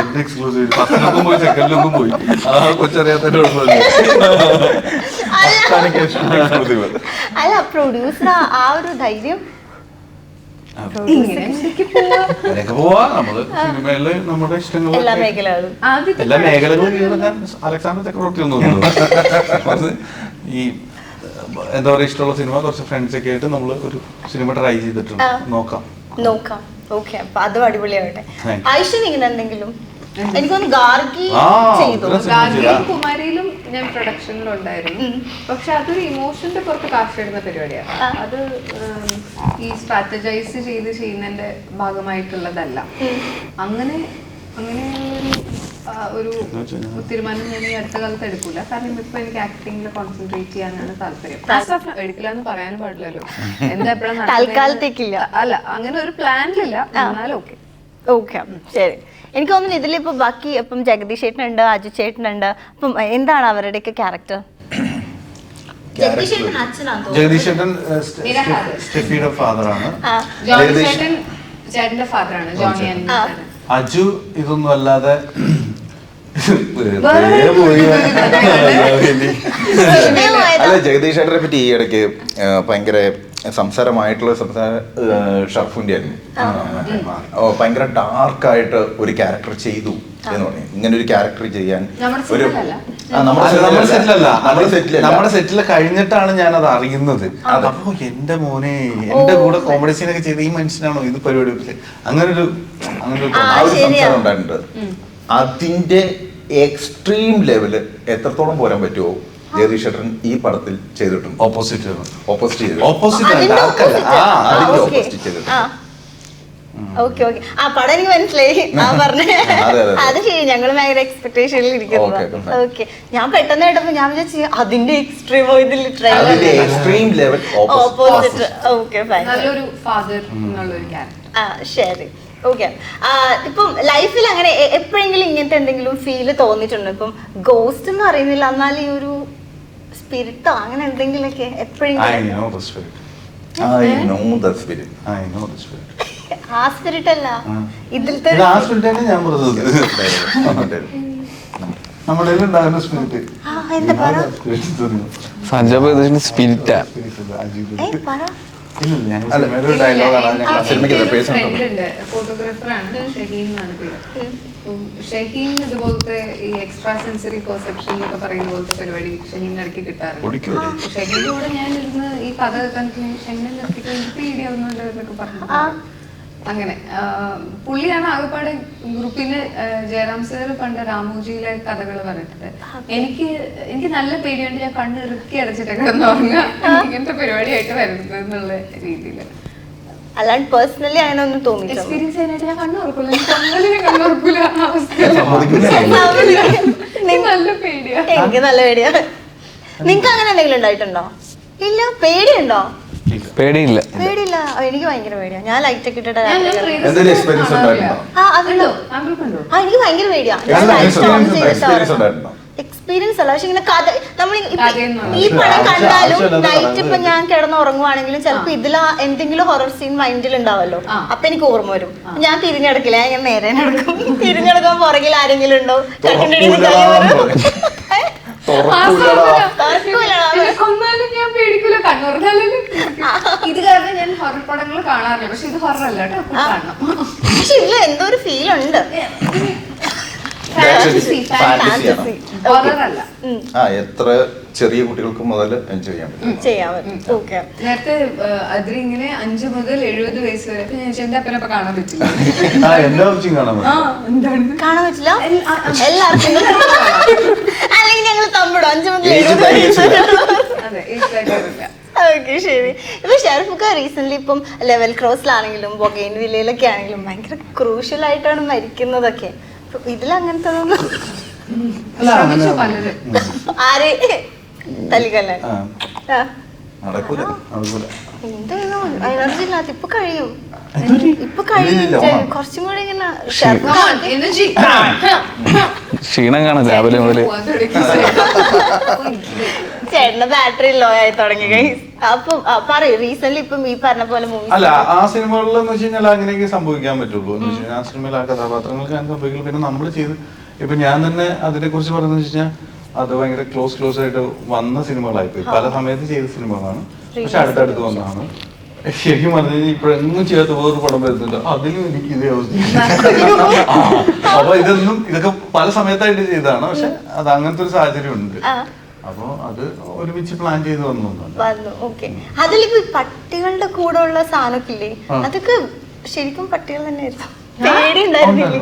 അല്ല പ്രൊഡ്യൂസർ ആ ഒരു ധൈര്യം സിനിമയില് നമ്മുടെ ഇഷ്ടങ്ങൾ എല്ലാ മേഖലകളും എല്ലാ മേഖലകളും കീഴടക്കാൻ അലക്സാണ്ടർ ചക്രവർത്തി ഒന്നും ഈ എന്താ പറയുക ഇഷ്ടമുള്ള സിനിമ കുറച്ച് ഫ്രണ്ട്സ് ഒക്കെ ആയിട്ട് നമ്മൾ ഒരു സിനിമ ട്രൈ ചെയ്തിട്ടുണ്ട്. നോക്കാം. ഓക്കെ, അപ്പൊ അതും അടിപൊളിയാവട്ടെ. ഐശ്വര്യ ഇങ്ങനെ എന്തെങ്കിലും എനിക്കൊന്ന് ഗാർഗി ചെയ്തു. ഗാർഗിയും കുമാരിയിലും ഞാൻ പ്രൊഡക്ഷനിലുണ്ടായിരുന്നു. പക്ഷെ അതൊരു ഇമോഷന്റെ പുറത്ത് കാശെടുന്ന പരിപാടിയാണ്. അത് ഈ സ്ട്രാറ്റജൈസ് ചെയ്ത് ചെയ്യുന്നതിന്റെ ഭാഗമായിട്ടുള്ളതല്ല. അങ്ങനെ ഒരു തീരുമാനം ഞാൻ ഈ അടുത്ത കാലത്ത് എടുക്കൂല. കാരണം ഇപ്പൊ എനിക്ക് ആക്ടിങ്ങിൽ കോൺസെൻട്രേറ്റ് ചെയ്യാനാണ് താല്പര്യം. എടുക്കില്ല എന്ന് പറയാനും പാടില്ലല്ലോ, എന്താ എപ്പോഴും തൽക്കാലത്തേക്കില്ല. അല്ല, അങ്ങനെ ഒരു പ്ലാനിലില്ല. എന്നാലും ഓക്കെ ശരി. എനിക്ക് തോന്നുന്നു ഇതിലിപ്പോ ബാക്കി ഇപ്പം ജഗദീഷ് ചേട്ടനുണ്ട്, അജു ചേട്ടനുണ്ട്. അപ്പം എന്താണ് അവരുടെയൊക്കെ ക്യാരക്ടർ? ജഗദീഷ് ചേട്ടൻ സ്റ്റെഫിയുടെ ഫാദറാണ്. ചേട്ടന്റെ ഫാദറാണ് ജോണി. അജു ഇതൊന്നും അല്ലാതെ അല്ല, ജഗദീഷ് ചേട്ടനെ പറ്റി ഈ ഇടയ്ക്ക് ഭയങ്കര സംസാരമായിട്ടുള്ള ഷർഫുന്റെ ആയിരുന്നു. ഭയങ്കര ഡാർക്കായിട്ട് ഒരു ക്യാരക്ടർ ചെയ്തു എന്ന് പറയും. ഇങ്ങനെ ഒരു ക്യാരക്ടർ ചെയ്യാൻ നമ്മുടെ സെറ്റില് കഴിഞ്ഞിട്ടാണ് ഞാൻ അത് അറിയുന്നത്. അപ്പൊ എന്റെ മോനെ എന്റെ കൂടെ കോമഡി സീനൊക്കെ ചെയ്ത് ഈ മനുഷ്യനാണോ ഇത് പരിപാടി, അങ്ങനെ ഒരു സംസാരം ഉണ്ടായിട്ടുണ്ട്. അതിന്റെ എക്സ്ട്രീം ലെവല് എത്രത്തോളം പോരാൻ പറ്റുമോ ജഗദീഷ് ചേട്ടൻ ഈ പടത്തിൽ ചെയ്തിട്ടുണ്ട്. ഓപ്പോസിറ്റ് ഓക്കെ ആ പടം എനിക്ക് മനസ്സിലായി. അത് ശരി, ഞങ്ങൾ ഭയങ്കര എക്സ്പെക്ടേഷനിൽ ഇരിക്കുന്നത്. ഓക്കെ, ഞാൻ പെട്ടെന്ന് കേട്ടപ്പോ ഞാൻ വിചാരിച്ചു അതിന്റെ എക്സ്ട്രീമോ ഇതിൽ ഓപ്പോസിറ്റ്. Okay fine. ശരി. ഓക്കെ, ഇപ്പം ലൈഫിൽ അങ്ങനെ എപ്പോഴെങ്കിലും ഇങ്ങനത്തെ എന്തെങ്കിലും ഫീല് തോന്നിയിട്ടുണ്ടോ? ഇപ്പം ഗോസ്റ്റ് എന്ന് അറിയുന്നില്ല, എന്നാൽ ഈ ഒരു സ്പിരിറ്റോ അങ്ങനെ എന്തെങ്കിലുമൊക്കെ I എപ്പോഴെങ്കിലും? know the spirit. I know the spirit. I know the spirit. ആ സ്പിരിറ്റ് അല്ല ഇതിലത്തെ ഇത് ആ spirit തന്നെ ഞാൻ പറഞ്ഞത്. നമ്മുടെ ഉണ്ടാകുന്ന സ്പിരിറ്റ്. എന്താ പറ സഞ്ജാബ് സ്പിരിറ്റാ. പറ. ഫോട്ടോഗ്രാഫറാണ് ഷഹീൻ എന്നാണ് പേര്. ഷഹീൻ ഇതുപോലത്തെ ഈ എക്സ്ട്രാ സെൻസറി പെർസെപ്ഷൻ എന്നൊക്കെ പറയുന്ന പോലത്തെ പരിപാടി ഷഹീൻ ഇടയ്ക്ക് കിട്ടാറുണ്ട്. ഷഹീന്റെ കൂടെ ഞാൻ ഇരുന്ന് ഈ കഥ കണ്ടിട്ട് ഷഹീനെ നിർത്തിയിട്ട് എനിക്ക് പേടിയാവുന്നുണ്ട് എന്നൊക്കെ പറഞ്ഞു. അങ്ങനെ പുള്ളിയാണ് ആകെപ്പാടെ ഗ്രൂപ്പില് ജയറാം സാർ പണ്ട് രാമോജിയിലെ കഥകൾ പറഞ്ഞിട്ടുണ്ട്. എനിക്ക് നല്ല പേടിയുണ്ട്, ഞാൻ കണ്ണ് ഇറുക്കി അടച്ചിട്ട് കിടന്ന് ഉറങ്ങുക, ഇങ്ങനത്തെ പരിപാടിയായിട്ട് വരുന്നത് എന്നുള്ള രീതിയിൽ. അല്ലാണ്ട് പേഴ്സണലി അങ്ങനെ ഒന്നും തോന്നിയിട്ടില്ല. എക്സ്പീരിയൻസ് ചെയ്യാനായിട്ട് ഞാൻ കണ്ണുറക്കില്ല, കണ്ണുറക്കില്ല അവസ്ഥ നല്ല പേടിയാ. എനിക്ക് നല്ല പേടിയാ. നിങ്ങക്ക് അങ്ങനെ എന്തെങ്കിലും ഉണ്ടായിട്ടുണ്ടോ? ഇല്ല. പേടിയുണ്ടോ? പേടിയില്ല. പേടിയില്ല. എനിക്ക് ഭയങ്കര പേടിയാ. ഞാൻ ലൈറ്റ് ഒക്കെ ഇട്ടിട്ട് എന്തെങ്കിലും എക്സ്പീരിയൻസ് ഉണ്ടായിട്ടുണ്ടോ? എനിക്ക് ഭയങ്കര പേടിയാ. എക്സ്പീരിയൻസ് അല്ല, പക്ഷെ ഇങ്ങനെ കഥ നമ്മൾ ഈ പടം കണ്ടാലും നൈറ്റ് ഇപ്പൊ ഞാൻ കിടന്ന് ഉറങ്ങുവാണെങ്കിലും ചിലപ്പോ ഇതിൽ എന്തെങ്കിലും ഹൊറർ സീൻ മൈൻഡിൽ ഉണ്ടാവല്ലോ, അപ്പൊ എനിക്ക് ഓർമ്മ വരും. ഞാൻ തിരിഞ്ഞെടുക്കില്ല, ഞാൻ നേരെ നടക്കും. തിരിഞ്ഞെടുക്കാൻ പുറകിൽ ആരെങ്കിലും ഉണ്ടോ? ഞാൻ പേടിക്കൂല, കണ്ണൂർന്നാലും ഇത് കാരണം ഞാൻ ഹൊറർ പടങ്ങൾ കാണാറില്ല. പക്ഷെ ഇത് ഹൊറർ അല്ല കേട്ടോ, കാണണം. പക്ഷെ ഇതിൽ എന്തോ ഒരു ഫീൽ ഉണ്ട്. എത്ര ചെറിയ കുട്ടികൾക്ക് മുതൽ എൻജോയ് ചെയ്യാൻ പറ്റും. നേരത്തെ അതിൽ ഇങ്ങനെ 5 മുതൽ 70 വയസ്സ് വരെ ഞാൻ എന്റെ അപ്പനൊപ്പം കാണാൻ പറ്റില്ല. കാണാൻ പറ്റില്ല എല്ലാവർക്കും. അല്ലെങ്കിൽ ഞങ്ങൾ തമ്മിടും 5 മുതൽ 70 വയസ്സ്. അതെ, ഇല്ല. ഓക്കെ, ശരി. ഇപ്പൊ ഷെറഫൊക്കെ റീസെന്റ് ഇപ്പം ലെവൽ ക്രോസിലാണെങ്കിലും ബൊഗെയിൻ വില്ലയിലൊക്കെ ആണെങ്കിലും ഭയങ്കര ക്രൂഷ്യൽ ആയിട്ടാണ് മരിക്കുന്നതൊക്കെ. ഇതിലങ്ങനത്തെ ആരെ തല്ലിക്കല്ലേ എനർജി ഇല്ലാത്ത ഇപ്പൊ കഴിയും. കുറച്ചും കൂടെ ഇങ്ങനെ ക്ഷീണം കാണാം രാവിലെ മുതല്. ചേട്ടന്റെ ബാറ്ററി ലോ ആയി തുടങ്ങി. അപ്പം പറയൂ, റീസെന്റ് ഇപ്പം ഈ പറഞ്ഞ പോലെ മൂവി അല്ല, ആ സിനിമകളിൽ എന്ന് വെച്ച് കഴിഞ്ഞാൽ അങ്ങനെയൊക്കെ സംഭവിക്കാൻ പറ്റുള്ളൂ. എന്ന് വെച്ച് കഴിഞ്ഞാൽ ആ സിനിമയിൽ ആ കഥാപാത്രങ്ങൾക്ക് അങ്ങനെ സംഭവിക്കില്ല. പിന്നെ നമ്മൾ ചെയ്ത് ഇപ്പൊ ഞാൻ തന്നെ അതിനെ കുറിച്ച് പറയുന്നത് വെച്ച് കഴിഞ്ഞാൽ അത് ഭയങ്കര ക്ലോസ് ആയിട്ട് വന്ന സിനിമകളായിപ്പോയി. പല സമയത്ത് ചെയ്ത സിനിമകളാണ്, പക്ഷെ അടുത്തടുത്ത് വന്നതാണ്. ശരിക്കും പറഞ്ഞു കഴിഞ്ഞാൽ ഇപ്പോഴെങ്ങും ചെയ്യാത്ത വേറൊരു പടം വരുന്നുണ്ട്, അതിലും എനിക്ക് ഇതേ അവസ്ഥ. അപ്പൊ ഇതൊക്കെ പല സമയത്തായിട്ട് ചെയ്തതാണ്, പക്ഷെ അത് അങ്ങനത്തെ ഒരു സാഹചര്യം ഉണ്ട്. അപ്പൊ അത് ഒരുമിച്ച് പ്ലാൻ ചെയ്ത് വന്നു. അതിലിപ്പോ പട്ടികളുടെ കൂടെ ഉള്ള സാധനമൊക്കെ ഇല്ലേ, അതൊക്കെ ശരിക്കും പട്ടികൾ തന്നെയായിരുന്നു. പേടി ഉണ്ടായിരുന്നില്ല.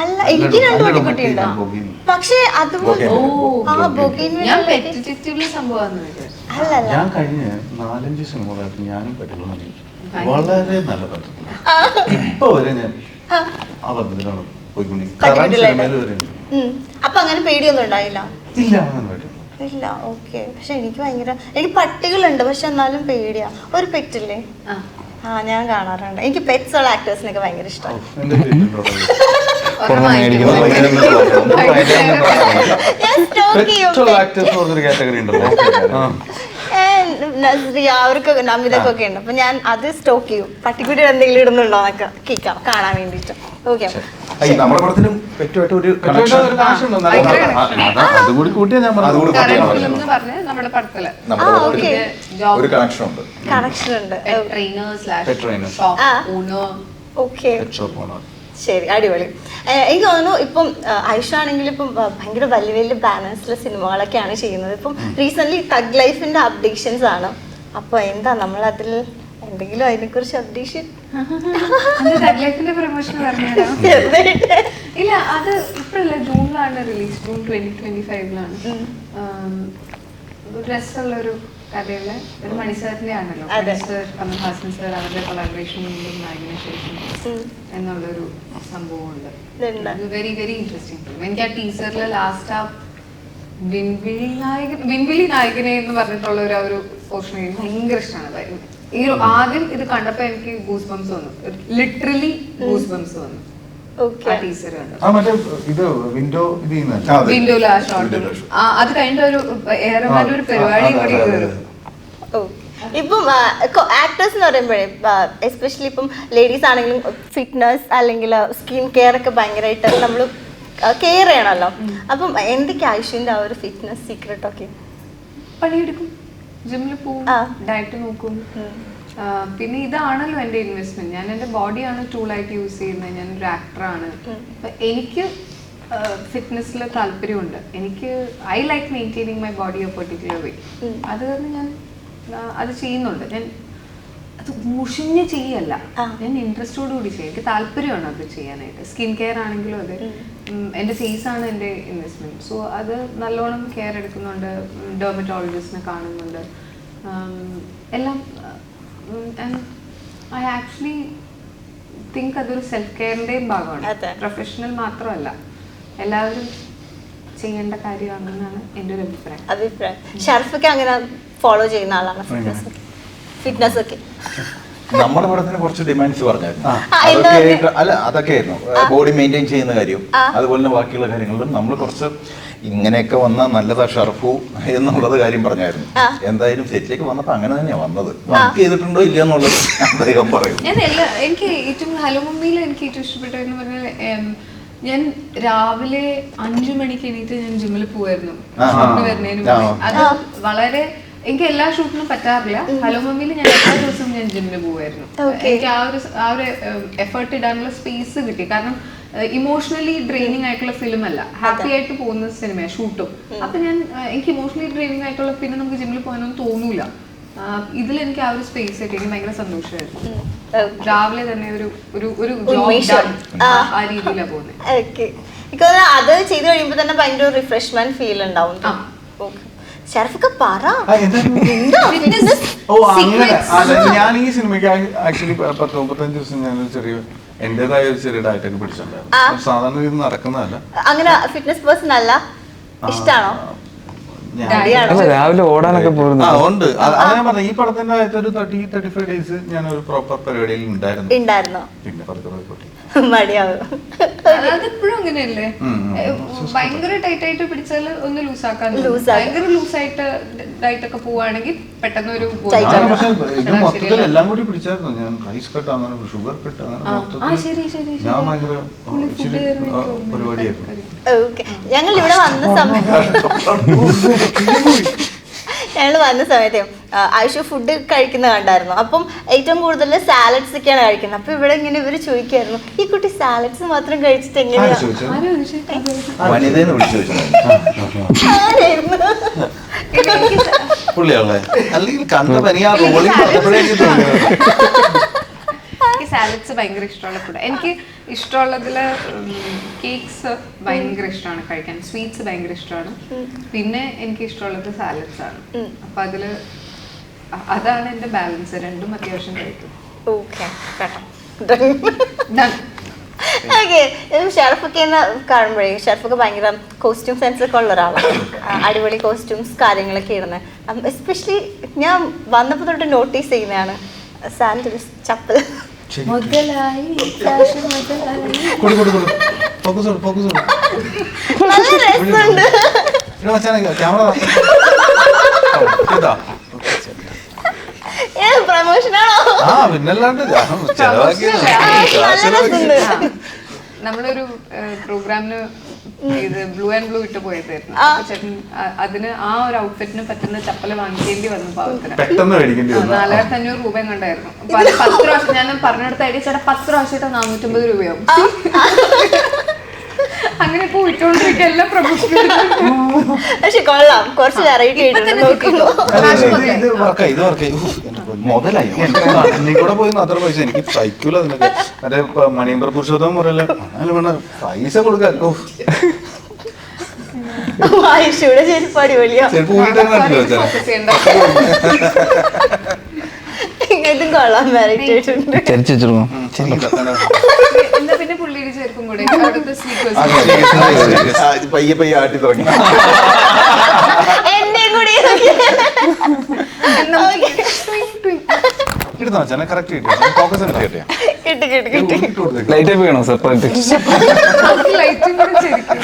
അല്ല, എനിക്ക് 2 പട്ടിക്കുട്ടി ഉണ്ടാവും. പക്ഷെ അതുപോലെ ഞാൻ കഴിഞ്ഞ 4-5 സിനിമകളായിട്ട് ഞാനും പറ്റുള്ളൂ വളരെ നല്ല പറ്റും. ഇപ്പൊ വരെ ഞാൻ അബദ്ധത്തിലാണ് പോയിക്കൊണ്ടിരിക്കുന്നത്. അപ്പൊ അങ്ങനെ പേടിയൊന്നും ഉണ്ടായില്ല? ഇല്ല, അങ്ങനെ പറ്റും ഇല്ല. ഓക്കെ. പക്ഷെ എനിക്ക് പട്ടികളുണ്ട്, പക്ഷെ എന്നാലും പേടിയാ. ഒരു പെറ്റില്ലേ? ഞാൻ കാണാറുണ്ട്. എനിക്ക് പെറ്റ്സ് ഉള്ള ആക്ടേഴ്സിനൊക്കെ ഭയങ്കര ഇഷ്ടമാണ്. നസ്രിയ അവർക്കൊക്കെ നമിതക്കൊക്കെ ഉണ്ട്. അപ്പൊ ഞാൻ അത് സ്റ്റോക്ക് ചെയ്യും. പട്ടിക്കുട്ടി എന്തെങ്കിലും ഇടുന്നുണ്ടോ എന്നൊക്കെ കാണാൻ വേണ്ടിട്ട്. ഓക്കെ. നമ്മുടെ പടത്തിലും പെറ്റുമായിട്ട് ഒരു അതുകൂടി കൂട്ടിയാ ഞാൻ ഒരു കണക്ഷൻ ഉണ്ട്. ശരി, അടിപൊളി. എനിക്ക് തോന്നുന്നു ഇപ്പം ഐഷ ആണെങ്കിൽ ഇപ്പം ഭയങ്കര വലിയ വലിയ ബാനേഴ്സിലെ സിനിമകളൊക്കെയാണ് ചെയ്യുന്നത്. ഇപ്പം റീസെന്റ് തഗ് ലൈഫിന്റെ അപ്ഡേഷൻസ് ആണ്. അപ്പൊ എന്താ നമ്മൾ അതിൽ എന്തെങ്കിലും അതിനെ കുറിച്ച് അപ്ഡേഷൻ? ഇല്ല, അത് ഇപ്പഴല്ല, ജൂണിലാണ് റിലീസ്. ജൂൺ 2025 രസമുള്ള ഒരു കഥയുള്ള ഒരു മണിസാറിന്റെ ആണല്ലോ. കമൽഹാസൻ സാർ അവരുടെ കൊളാബറേഷൻ നായകന് ശേഷം എന്നുള്ളൊരു സംഭവമുണ്ട്. Very very interesting. എനിക്ക് ആ ടീച്ചറിലെ ലാസ്റ്റ് ആ വിൻവിലി നായകനെ എന്ന് പറഞ്ഞിട്ടുള്ള ഒരു പോർഷൻ എനിക്ക് ഭയങ്കര ഇഷ്ടമാണ്. ഈ ആദ്യം ഇത് കണ്ടപ്പോ എനിക്ക് ഗൂസ് ബംസ് വന്നു, ലിറ്ററലി ഗൂസ് ബംസ് വന്നു. Okay. ആ ടീച്ചർ കണ്ടു. ആ മറ്റേ ഇത് വിൻഡോ ഇത് ചെയ്യുന്നതല്ലേ? അതെ. വിൻഡോയില് ആ ഷോട്ട് വിൻഡോയിലെ shot. അത് കഴിഞ്ഞിട്ട് ഒരു ഏറെമാരുടെ ഒരു പരിപാടി കൂടി കയറും. ഇപ്പം ആക്ടേഴ്സ് എന്ന് പറയുമ്പോഴേ എസ്പെഷ്യലി ഇപ്പം ലേഡീസ് ആണെങ്കിലും ഫിറ്റ്നസ് അല്ലെങ്കിൽ സ്കിൻ കെയർ ഒക്കെ ഭയങ്കരമായിട്ട് നമ്മൾ കെയർ ചെയ്യണമല്ലോ. അപ്പം എന്തൊക്കെ ആവശ്യൻ്റെ ആ ഒരു ഫിറ്റ്നസ് സീക്രട്ട് ഒക്കെ? പണിയെടുക്കും, ജിമ്മിൽ പോവും, ഡയറ്റ് നോക്കും. പിന്നെ ഇതാണല്ലോ എൻ്റെ ഇൻവെസ്റ്റ്മെന്റ്. ഞാൻ എൻ്റെ ബോഡിയാണ് ടൂളായിട്ട് യൂസ് ചെയ്യുന്നത്. ഞാൻ ഒരു ആക്ടറാണ്. അപ്പൊ എനിക്ക് ഫിറ്റ്നസ്സിൽ താല്പര്യമുണ്ട്. എനിക്ക് I like maintaining my body a particular വേ. അത് കാരണം ഞാൻ അത് ചെയ്യുന്നുണ്ട്. ഞാൻ അത് മുഷിഞ്ഞ് ചെയ്യല്ല, ഞാൻ ഇൻട്രസ്റ്റോട് കൂടി ചെയ്യും. എനിക്ക് താല്പര്യമാണ് അത് ചെയ്യാനായിട്ട്. സ്കിൻ കെയർ ആണെങ്കിലും അതെ, എൻ്റെ ഫേസ് ആണ് എൻ്റെ ഇൻവെസ്റ്റ്മെന്റ്. സോ അത് നല്ലോണം കെയർ എടുക്കുന്നുണ്ട്, ഡെർമറ്റോളജിസ്റ്റിനെ കാണുന്നുണ്ട്, എല്ലാം. ആൻഡ് ഐ ആക്ച്വലി തിങ്ക് അതൊരു സെൽഫ് കെയറിൻ്റെയും ഭാഗമാണ്, പ്രൊഫഷണൽ മാത്രമല്ല, എല്ലാവരും ചെയ്യേണ്ട കാര്യമാണെന്നാണ് എൻ്റെ ഒരു അഭിപ്രായം. ഷർഫൊക്കെ അങ്ങനെ ഫോളോ ചെയ്യുന്ന ആളാണ് ഫിറ്റ്നസ് ഒക്കെ? നമ്മുടെ പടത്തിന് കുറച്ച് ഡിമാൻഡ്സ് പറഞ്ഞായിരുന്നു. അതൊക്കെ ആയിരുന്നു ബോഡി മെയിൻറ്റെയിൻ ചെയ്യുന്ന കാര്യം. അതുപോലെ തന്നെ ബാക്കിയുള്ള കാര്യങ്ങളിലും നമ്മൾ കുറച്ച് ഇങ്ങനെയൊക്കെ വന്നാൽ നല്ലതാ ഷർഫു എന്നുള്ളത് കാര്യം പറഞ്ഞായിരുന്നു. എന്തായാലും സെറ്റിലേക്ക് വന്നപ്പോൾ അങ്ങനെ തന്നെയാ വന്നത്. വർക്ക് ചെയ്തിട്ടുണ്ടോ ഇല്ല എന്നുള്ളത് അദ്ദേഹം പറയും. എനിക്ക് ഏറ്റവും ഹലോ മമ്മിയിൽ എനിക്ക് ഏറ്റവും ഇഷ്ടപ്പെട്ടതെന്ന് പറഞ്ഞാൽ ഞാൻ രാവിലെ 5 മണിക്ക് എണീറ്റ് ഞാൻ ജിമ്മിൽ പോവായിരുന്നു ഷൂട്ടിന് വരുന്നതിന് മുന്നേ. അത് വളരെ എനിക്ക് എല്ലാ ഷൂട്ടിനും പറ്റാറില്ല. ഹലോ മമ്മിയിൽ ഞാൻ എല്ലാ ദിവസവും ഞാൻ ജിമ്മിന് പോവായിരുന്നു. എനിക്ക് ആ ഒരു എഫേർട്ട് ഇടാനുള്ള സ്പേസ് കിട്ടി. കാരണം ഇമോഷണലി ഡ്രെയിനിങ് ആയിട്ടുള്ള ഫിലിം അല്ല, ഹാപ്പി ആയിട്ട് പോകുന്ന സിനിമയാണ് ഷൂട്ടും. അപ്പൊ എനിക്ക് ഇമോഷണലി ഡ്രെയിനിങ് ആയിട്ടുള്ള പിന്നെ നമുക്ക് ജിമ്മിൽ പോകാനൊന്നും തോന്നൂല. ഇതിൽ എനിക്ക് ആ ഒരു സ്പേസ് കിട്ടി, എനിക്ക് ഭയങ്കര സന്തോഷമായിരുന്നു. രാവിലെ തന്നെ ഒരു ആ രീതിയിലാണ് പോകുന്നത്. അത് ചെയ്ത് കഴിയുമ്പോൾ തന്നെ ഭയങ്കര റിഫ്രഷ്മെന്റ് ഫീൽ ഉണ്ടാവും. ഷർഫൊക്കെ പറ. ഞാൻ ഈ സിനിമയ്ക്ക് ആക്ച്വലി 10-35 ദിവസം ഞാനൊരു ചെറിയ എന്റേതായ ഒരു ചെറിയ ഡയറ്റ് ഒക്കെ പിടിച്ചിട്ടുണ്ടായിരുന്നു. സാധാരണ ഇത് നടക്കുന്നതല്ല. അങ്ങനെ ഫിറ്റ്നസ് പേഴ്സൺ അല്ല, ഇഷ്ടാണോ? രാവിലെ ഓടാനൊക്കെ ഉണ്ട്. ഞാൻ പറഞ്ഞു ഈ പടത്തിന്റെ ഒരു 30-35 ഡേയ്സ് ഞാൻ ഒരു പ്രോപ്പർ പരിപാടിയിൽ ഉണ്ടായിരുന്നു. പിന്നെ പതുക്കെ മടിയാവും. അതെപ്പോഴും അങ്ങനെയല്ലേ, ഭയങ്കര ടൈറ്റ് ആയിട്ട് പിടിച്ചാൽ ഒന്ന് ലൂസാക്കാൻ, ഭയങ്കര ലൂസായിട്ട് ഡയറ്റ് ഒക്കെ പോവാണെങ്കിൽ പെട്ടെന്ന് ഒരു മൊത്തത്തിൽ എല്ലാം കൂടി പിടിച്ചായിരുന്നു. ഞാൻ റൈസ് കട്ട് അങ്ങനെ ഷുഗർ കട്ട് അങ്ങനെ ഞാൻ ഭയങ്കര പരിപാടിയായിരുന്നു. ഞങ്ങൾ ഇവിടെ വന്ന സമയത്ത് ആയുഷ് ഫുഡ് കഴിക്കുന്ന കണ്ടായിരുന്നു. അപ്പം ഏറ്റവും കൂടുതൽ സാലഡ്സ് ഒക്കെയാണ് കഴിക്കുന്നത്. അപ്പൊ ഇവിടെ ഇങ്ങനെ ഇവര് ചോദിക്കായിരുന്നു, ഈ കുട്ടി സാലഡ്സ് മാത്രം കഴിച്ചിട്ട് എങ്ങനെയാ? സാലഡ്സ് ഭയങ്കര ഇഷ്ടമുള്ള ഫുഡ്. എനിക്ക് ഇഷ്ടമുള്ളതില് കേക്ക്സ് ഭയങ്കര ഇഷ്ടമാണ് കഴിക്കാൻ, സ്വീറ്റ്സ് ഭയങ്കര ഇഷ്ടമാണ്. പിന്നെ എനിക്ക് ഇഷ്ടമുള്ളത് സാലഡ്സ് ആണ്. അപ്പൊ അതാണ് എന്റെ ബാലൻസ്. രണ്ടും അത്യാവശ്യം കഴിക്കും. ഷർഫൊക്കെ കാണുമ്പോഴേ ഷർഫൊക്കെ ഭയങ്കര കോസ്റ്റ്യൂം സെൻസ് ഒക്കെ ഉള്ള ഒരാളാണ്. അടിപൊളി കോസ്റ്റ്യൂംസ് കാര്യങ്ങളൊക്കെ ഇടുന്നത്. എസ്പെഷ്യലി ഞാൻ വന്നപ്പോൾ തൊട്ട് നോട്ടീസ് ചെയ്യുന്നതാണ് സാൻഡൽസ്, ചപ്പൽ. നല്ല രസമുണ്ട്. പ്രമോഷനാണോ? നമ്മളൊരു പ്രോഗ്രാമിന് ഇത് ബ്ലൂ ആൻഡ് ബ്ലൂ ഇട്ട് പോയതായിരുന്നു. ചേട്ടൻ അതിന് ആ ഒരു ഔട്ട്ഫിറ്റിന് പറ്റുന്ന ചപ്പല് വാങ്ങിക്കേണ്ടി വന്നു. പാവത്തിന് 4500 രൂപയും കണ്ടായിരുന്നു. അപ്പൊ അത് 10 പ്രാവശ്യം ഞാൻ പറഞ്ഞെടുത്ത ഐഡിയ ചേട്ടാ 10 പ്രാവശ്യമായിട്ട് 450 രൂപയാവും. അങ്ങനെ പോയിട്ടോണ്ടിരിക്കുക എല്ലാം പ്രമോഷൻ. പക്ഷെ കൊള്ളാം, കുറച്ച് വെറൈറ്റി മുതലായി കൂടെ പോയി അത്ര പൈസ എനിക്ക് സഹിക്കൂല. അതിനൊക്കെ മറ്റേ മണിയമ്പർ പുരുഷോത്തം പറയല്ലേ, അതിന് വേണ്ട പൈസ കൊടുക്കാൻ. ആയുഷയുടെ ചെരുപ്പ് അടിപൊളിയാ. ഇതും കൊള്ളാം, വെറൈറ്റി ആയിട്ടുണ്ട്. എന്നാ പിന്നെ പുള്ളിയുടെ ചെരുപ്പും കൂടെ അവിടുത്തെ സ്നീക്കേഴ്സ് പയ്യെ പയ്യെ ആട്ടി തുടങ്ങി. എന്റെ കൂടി കിട്ടുന്ന കറക്റ്റ് കിട്ടിയ ഫോക്കസ് കിട്ടിയ കിട്ടി കിട്ടി കിട്ടി. ലൈറ്റ് അപ്പ് ചെയ്യണോ സെപ്പറേറ്റ്? ലൈറ്റും കൂടെ ശരിക്കും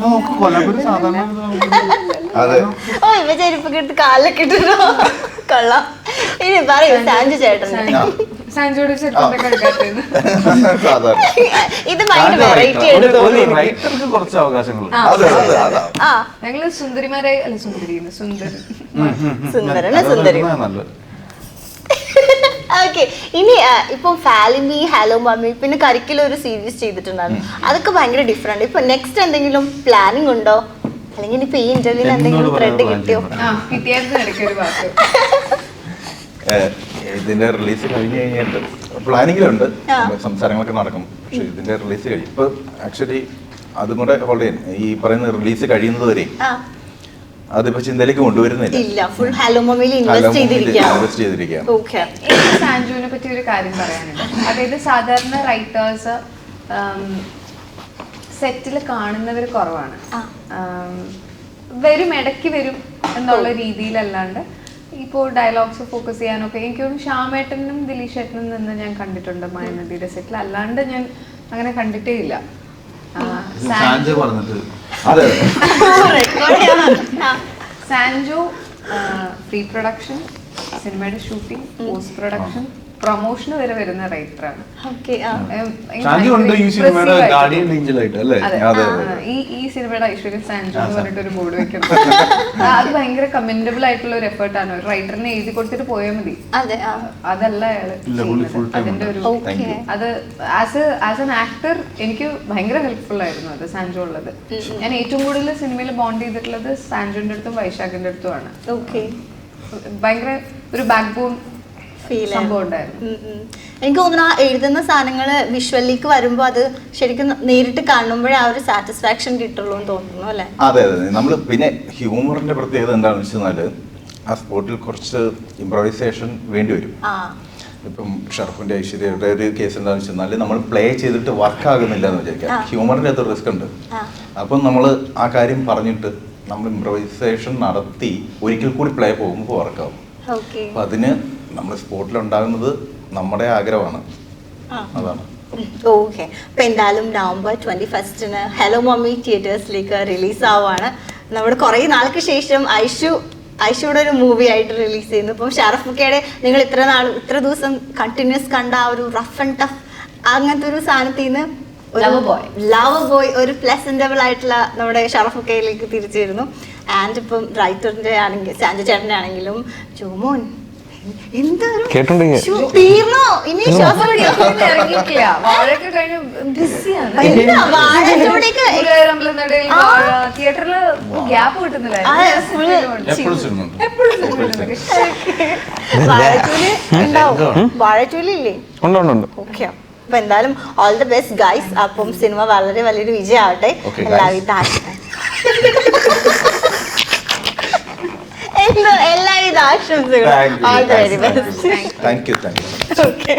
നമുക്ക് കൊല്ലംപുരി സാധാരണ അതെ. ഓ ഇവ ചെരുപ്പൊക്കെ എടുത്ത് കാലിലൊക്കെ ഇട്ടിട്ടോ. കൊള്ളാം. ഇനി പറയൂ സാഞ്ചു ചേട്ടൻ. സാൻജോട് ചെറുപ്പം കഴിക്കാത്തത്. സാധാരണ ഇത് ഭയങ്കര വെറൈറ്റി ആയിട്ട് തോന്നി എനിക്ക്. റൈറ്റർക്ക് കുറച്ച് അവകാശങ്ങളുണ്ട്. അതെ അതെ അതാ. ആ ഞങ്ങള് സുന്ദരിമാരെ അല്ല സുന്ദരിന്ന് സുന്ദരൻ സുന്ദരന സുന്ദരി. നല്ലത്. ഓക്കെ ഇനി ഇപ്പം ഫാലിമി ഹലോ മമ്മി പിന്നെ കരിക്കുലം ഒരു സീരീസ് ചെയ്തിട്ടുണ്ടായിരുന്നു. അതൊക്കെ ഭയങ്കര ഡിഫറെന്റ്. ഇപ്പൊ നെക്സ്റ്റ് എന്തെങ്കിലും പ്ലാനിങ് ഉണ്ടോ, അല്ലെങ്കിൽ ഇപ്പൊ ഈ ഇന്റർവ്യൂവിൽ എന്തെങ്കിലും ത്രെഡ് കിട്ടിയോ? കിട്ടിയായിരുന്നു ഇടയ്ക്ക് ഒരു വാക്ക്. ഇതിന്റെ റിലീസ് കഴിഞ്ഞ് കഴിഞ്ഞിട്ട് പ്ലാനിങ്ങിലുണ്ട്, സംസാരങ്ങളൊക്കെ നടക്കും. പക്ഷെ ഇതിന്റെ റിലീസ് കഴിയും ഇപ്പൊ ആക്ച്വലി അതും കൂടെ ഹോൾഡ് ചെയ്യാൻ ഈ പറയുന്ന റിലീസ് കഴിയുന്നത് വരെ അതിപ്പോ ചിന്തയിലേക്ക് കൊണ്ടുവരുന്നില്ല. ഇല്ല, ഫുൾ ഹലോ മമ്മിയിൽ ഇൻവെസ്റ്റ് ചെയ്തിരിക്കുകയാണ്. ഓക്കെ. എനിക്ക് സാൻജുവിനെ പറ്റി ഒരു കാര്യം പറയാനുണ്ട്. അതായത് സാധാരണ റൈറ്റേഴ്സ് സെറ്റിൽ കാണുന്നവർ കുറവാണ്. വരും ഇടയ്ക്ക് വരും എന്നുള്ള രീതിയിലല്ലാണ്ട് ഇപ്പോൾ ഡയലോഗ്സ് ഫോക്കസ് ചെയ്യാനൊക്കെ എനിക്ക് തോന്നുന്നു ശ്യാമേട്ടനും ദിലീഷ് ഏട്ടനും നിന്ന് ഞാൻ കണ്ടിട്ടുണ്ട് മായനദിയുടെ സെറ്റിൽ. അല്ലാണ്ട് ഞാൻ അങ്ങനെ കണ്ടിട്ടേ ഇല്ല. സാൻജോ പറഞ്ഞിട്ട് അതെ സാൻജോ പ്രീ പ്രൊഡക്ഷൻ, സിനിമയുടെ ഷൂട്ടിംഗ്, പോസ്റ്റ് പ്രൊഡക്ഷൻ, പ്രൊമോഷൻ വരെ വരുന്ന റൈറ്ററാണ്. സാൻജോ ഉണ്ട് ഈ സിനിമയുടെ ഗാർഡിയൻ ഏഞ്ചൽ ആയിട്ട് അല്ലേ? ഈ സിനിമയുടെ ഐശ്വര്യ സാൻജോ എന്ന് പറഞ്ഞിട്ട് ഒരു ബോർഡ് വെക്കണം. അത് ഭയങ്കര കമന്റബിൾ ആയിട്ടുള്ള ഒരു എഫേർട്ടാണ്. ഒരു റൈറ്ററിനെ എഴുതി കൊടുത്തിട്ട് പോയാൽ മതി. അതല്ല അയാള് ചെയ്യുന്നത്. അതിന്റെ ഒരു അത് ആസ് ആൻ ആക്ടർ എനിക്ക് ഭയങ്കര ഹെൽപ്ഫുൾ ആയിരുന്നു അത് സാൻജോ ഉള്ളത്. ഞാൻ ഏറ്റവും കൂടുതൽ സിനിമയിൽ ബോണ്ട് ചെയ്തിട്ടുള്ളത് സാൻജോന്റെ അടുത്തും വൈശാഖിന്റെ അടുത്തുമാണ്. ഭയങ്കര ഒരു ബാക്ക് ബോൺ സംഭവം ഉണ്ടായിരുന്നു. എനിക്ക് തോന്നുന്നു ആ എഴുതുന്ന സാധനങ്ങൾ വിഷ്വലിലേക്ക് വരുമ്പോൾ അത് ശരിക്കും നേരിട്ട് കാണുമ്പോഴേ ആ ഒരു സാറ്റിസ്ഫാക്ഷൻ കിട്ടുള്ളൂ എന്ന് തോന്നുന്നു അല്ലേ? അതെ അതെ. നമ്മൾ പിന്നെ ഹ്യൂമറിന്റെ പ്രത്യേകത എന്താണെന്ന് വെച്ചാൽ ആ സ്പോട്ടിൽ കുറച്ച് ഇംപ്രവൈസേഷൻ വേണ്ടി വരും. ഇപ്പം ഷർഫിന്റെ ഐശ്വര്യയുടെ ഒരു കേസ് എന്താണെന്ന് വെച്ചാൽ നമ്മൾ പ്ലേ ചെയ്തിട്ട് വർക്ക് ആകുന്നില്ല എന്ന് വിചാരിക്കാം. ഹ്യൂമറിന്റെ അകത്ത് റിസ്ക് ഉണ്ട്. അപ്പം നമ്മൾ ആ കാര്യം പറഞ്ഞിട്ട് നമ്മൾ ഇംപ്രവൈസേഷൻ നടത്തി ഒരിക്കൽ കൂടി പ്ലേ പോകുമ്പോൾ വർക്കാവും. അപ്പൊ അതിന് നമ്മൾ സ്പോട്ടിൽ ഉണ്ടാകുന്നത് നമ്മുടെ ആഗ്രഹമാണ്. അതാണ്. ഓക്കെ. അപ്പൊ എന്തായാലും നവംബർ 21 ഹലോ മമ്മി തിയേറ്റേഴ്സിലേക്ക് റിലീസ് ആവുകയാണ്. നമ്മുടെ കുറേ നാൾക്ക് ശേഷം ഐഷുയുടെ ഒരു മൂവി ആയിട്ട് റിലീസ് ചെയ്യുന്നു. ഇപ്പം ഷറഫുക്കയുടെ നിങ്ങൾ ഇത്ര ദിവസം കണ്ടിന്യൂസ് കണ്ട ആ ഒരു റഫ് ആൻഡ് ടഫ് അങ്ങനത്തെ ഒരു സാധനത്തിൽ നിന്ന് ലവ് ബോയ് ഒരു പ്ലസന്റബിൾ ആയിട്ടുള്ള നമ്മുടെ ഷറഫുക്കയിലേക്ക് തിരിച്ചു വരുന്നു. ആൻഡ് ഇപ്പം റൈറ്ററിന്റെ ആണെങ്കിൽ സാൻജോ ചേട്ടൻ്റെ ആണെങ്കിലും ജോമോൻ തീർന്നോ? ഇനി ഇറങ്ങിയിട്ടില്ല. വാഴയൊക്കെ കഴിഞ്ഞ് ബിസിയാണ്. തിയേറ്ററില് ഗ്യാപ്പ് കിട്ടുന്നില്ല. വാഴച്ചൂലില്ലേ? ഓക്കെ. അപ്പൊ എന്തായാലും ഓൾ ദി ബെസ്റ്റ് ഗൈസ്. അപ്പം സിനിമ വളരെ വലിയൊരു വിജയമാവട്ടെ. എല്ലാവിധ എല്ലാവിധ ആശംസകളും. All the very best. Thank you. Okay.